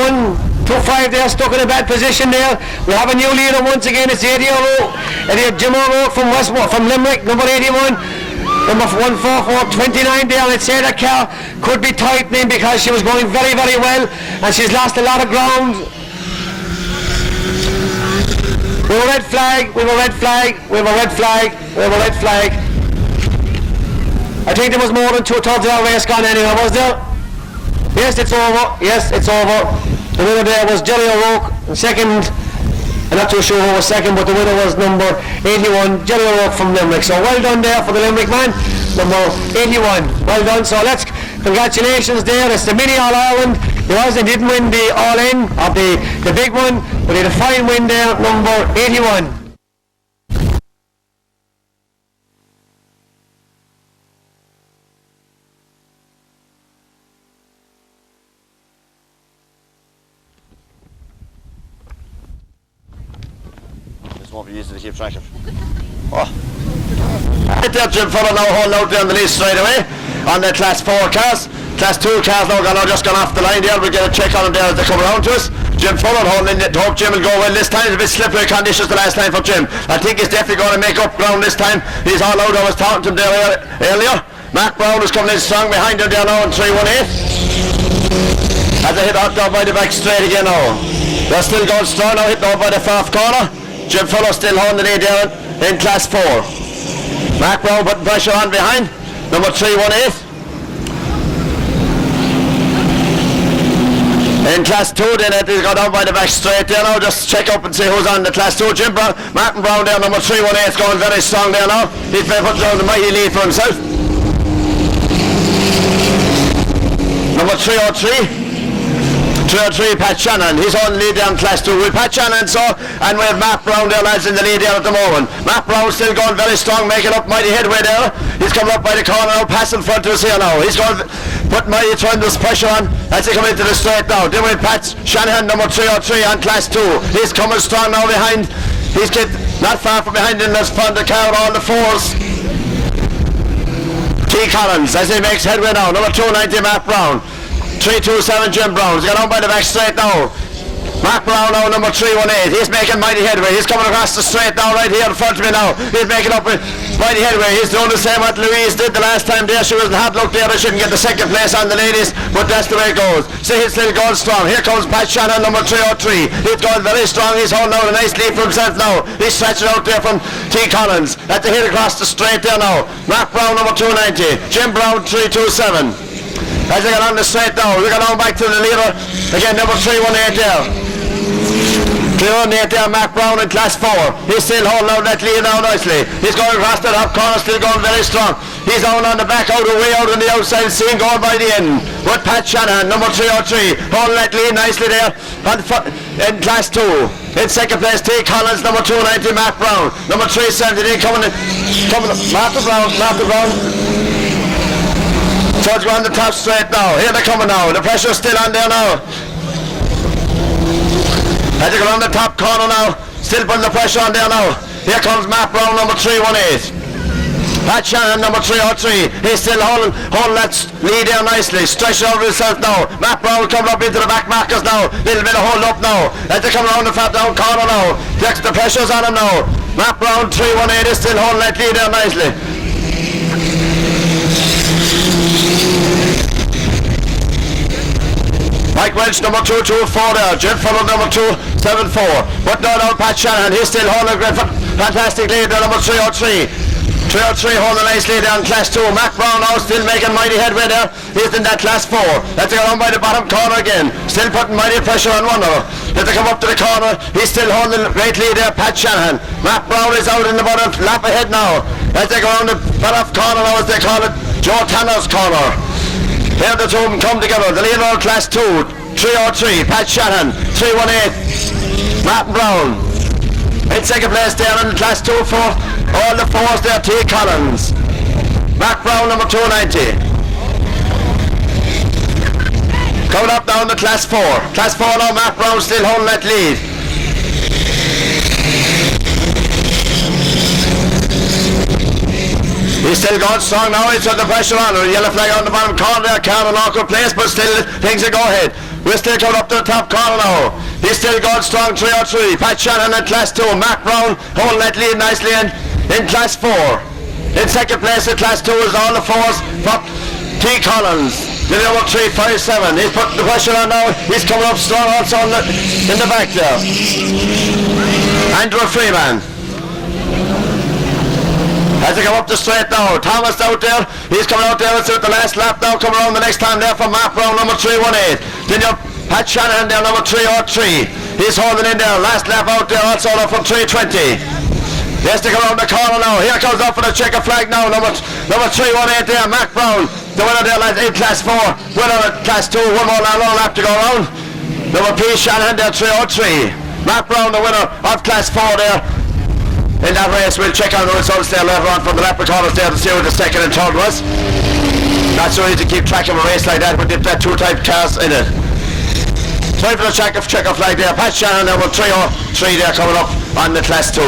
125 there, stuck in a bad position there. We have a new leader once again. It's Jim O'Rourke from Limerick, number 81. Number 144, 29 there. Let's say that car could be tightening because she was going very, very well, and she's lost a lot of ground. We have a red flag, we have a red flag, we have a red flag, we have a red flag. I think there was more than 2/3 of our race gone anyway, was there? Yes, it's over. Yes, it's over. The winner there was Jerry O'Rourke. And second, I'm not too sure who was second, but the winner was number 81, Jerry O'Rourke from Limerick. So well done there for the Limerick man, number 81. Well done. So congratulations there. It's the Mini All-Ireland. They didn't win the All-In, or the big one, but they had a fine win there, number 81. just won't be easy to keep track of. Oh. Right there, Jim Fuller now holding out there on the lead straight away on the Class 4 cars. Class 2 cars now just gone off the line there. We'll get a check on them there as they come around to us. Jim Fuller holding it. Hope Jim will go well this time. It's a bit slippery conditions the last time for Jim. I think he's definitely going to make up ground this time. He's all out. I was talking to him there earlier. Mark Brown is coming in strong behind him there now in 318. As they hit out down by the back straight again now. They're still going strong now, hitting over by the fourth corner. Jim Fuller still holding the lead there in Class 4. Mark Brown putting pressure on behind. Number 318. In Class 2 then it has got down by the back straight there now. Just check up and see who's on the Class 2. Jim Brown, Martin Brown there, number 318 is going very strong there now. He's been putting down the mighty lead for himself. Number 303. 303, Pat Shannon. He's on the lead down Class 2 with Pat Shannon, and we have Matt Brown there, lads, in the lead there at the moment. Matt Brown still going very strong, making up mighty headway there. He's coming up by the corner now, passing front to us here now. He's going to put mighty tremendous pressure on as he come into the straight now. Then we have Pat Shanahan, number 303 on Class 2. He's coming strong now behind. He's get not far from behind in the front of the car, all the fours. T. Collins as he makes headway now. Number 290, Matt Brown. 327 Jim Brown. He's got on by the back straight now. Mark Brown now, number 318. He's making mighty headway. He's coming across the straight now, right here in front of me now. He's making up with mighty headway. He's doing the same what Louise did the last time there. She wasn't hard luck there. They shouldn't get the second place on the ladies, but that's the way it goes. See, he's still going strong. Here comes Pat Shannon, number 303. He's going very strong. He's holding out a nice lead for himself now. He's stretching out there from T. Collins. At the hit across the straight there now. Mark Brown, number 290. Jim Brown, 327. As they get on the straight now, we got on back to the leader. Again, number 318 there. 318 there, Mark Brown in Class 4. He's still holding out that lead now nicely. He's going across the top corner, still going very strong. He's on the back, way out on the outside, seeing going by the end. With Pat Shanahan, number 303, holding that lead nicely there in Class 2. In second place, T. Collins, number 290, Mark Brown. Number 370, coming up, Martha Brown. So it's going on the top straight now. Here they're coming now. The pressure's still on there now. As they go on the top corner now. Still putting the pressure on there now. Here comes Matt Brown, number 318. Pat Shannon, number 303. He's still holding that lead there nicely. Stretching over himself now. Matt Brown coming up into the back markers now. Little bit of hold up now. As they come around the flat down corner now. The pressure's on him now. Matt Brown, 318 is still holding that lead there nicely. Mike Welch, number 224 there. Jim Fuller, number 274. But no, Pat Shanahan, he's still holding a fantastic lead there, number 303. 303 holding a nice lead there in Class 2. Mac Brown now still making mighty headway there. He's in that Class 4. Let's go on by the bottom corner again. Still putting mighty pressure on one another. Let them come up to the corner. He's still holding a great lead there, Pat Shanahan. Mac Brown is out in the bottom lap ahead now. As they go on the bottom corner now, as they call it, Joe Tanner's corner. Here the two of them come together. The leader of Class 2, 303, Pat Shannon, 318, Martin Brown. In second place there in Class 2 for all the fours there, T. Collins. Mark Brown, number 290. Coming up down to Class 4. Class 4 now, Mark Brown still holding that lead. He's still going strong now. He's got the pressure on. The yellow flag on the bottom corner there. Can't an awkward place, but still things are go ahead. We're still coming up to the top corner now. He's still going strong, 303. Pat Shannon in Class 2. Mark Brown holding that lead nicely in Class 4. In second place in Class 2 is all the fours from T. Collins. The number 357. He's putting the pressure on now. He's coming up strong also in the back there. Andrew Freeman. As they come up the straight now, Thomas out there, he's coming out there with the last lap now, coming around the next time there from Mark Brown, number 318. Then you have Pat Shanahan there, number 303. He's holding in there, last lap out there also from 320. Yes, they come around the corner now. Here comes up for the checker flag now, number 318 there, Mark Brown. The winner there in Class 4, winner at Class 2, one more long lap to go around. Number P. Shanahan there, 303. Mark Brown, the winner of Class 4 there. In that race, we'll check on the results there later on from the lap recorders there to see what the second and third was. Not so easy to keep track of a race like that with that two type cars in it. Sorry for the checker flag there. Pat Shannon there with 303 there coming up on the class 2.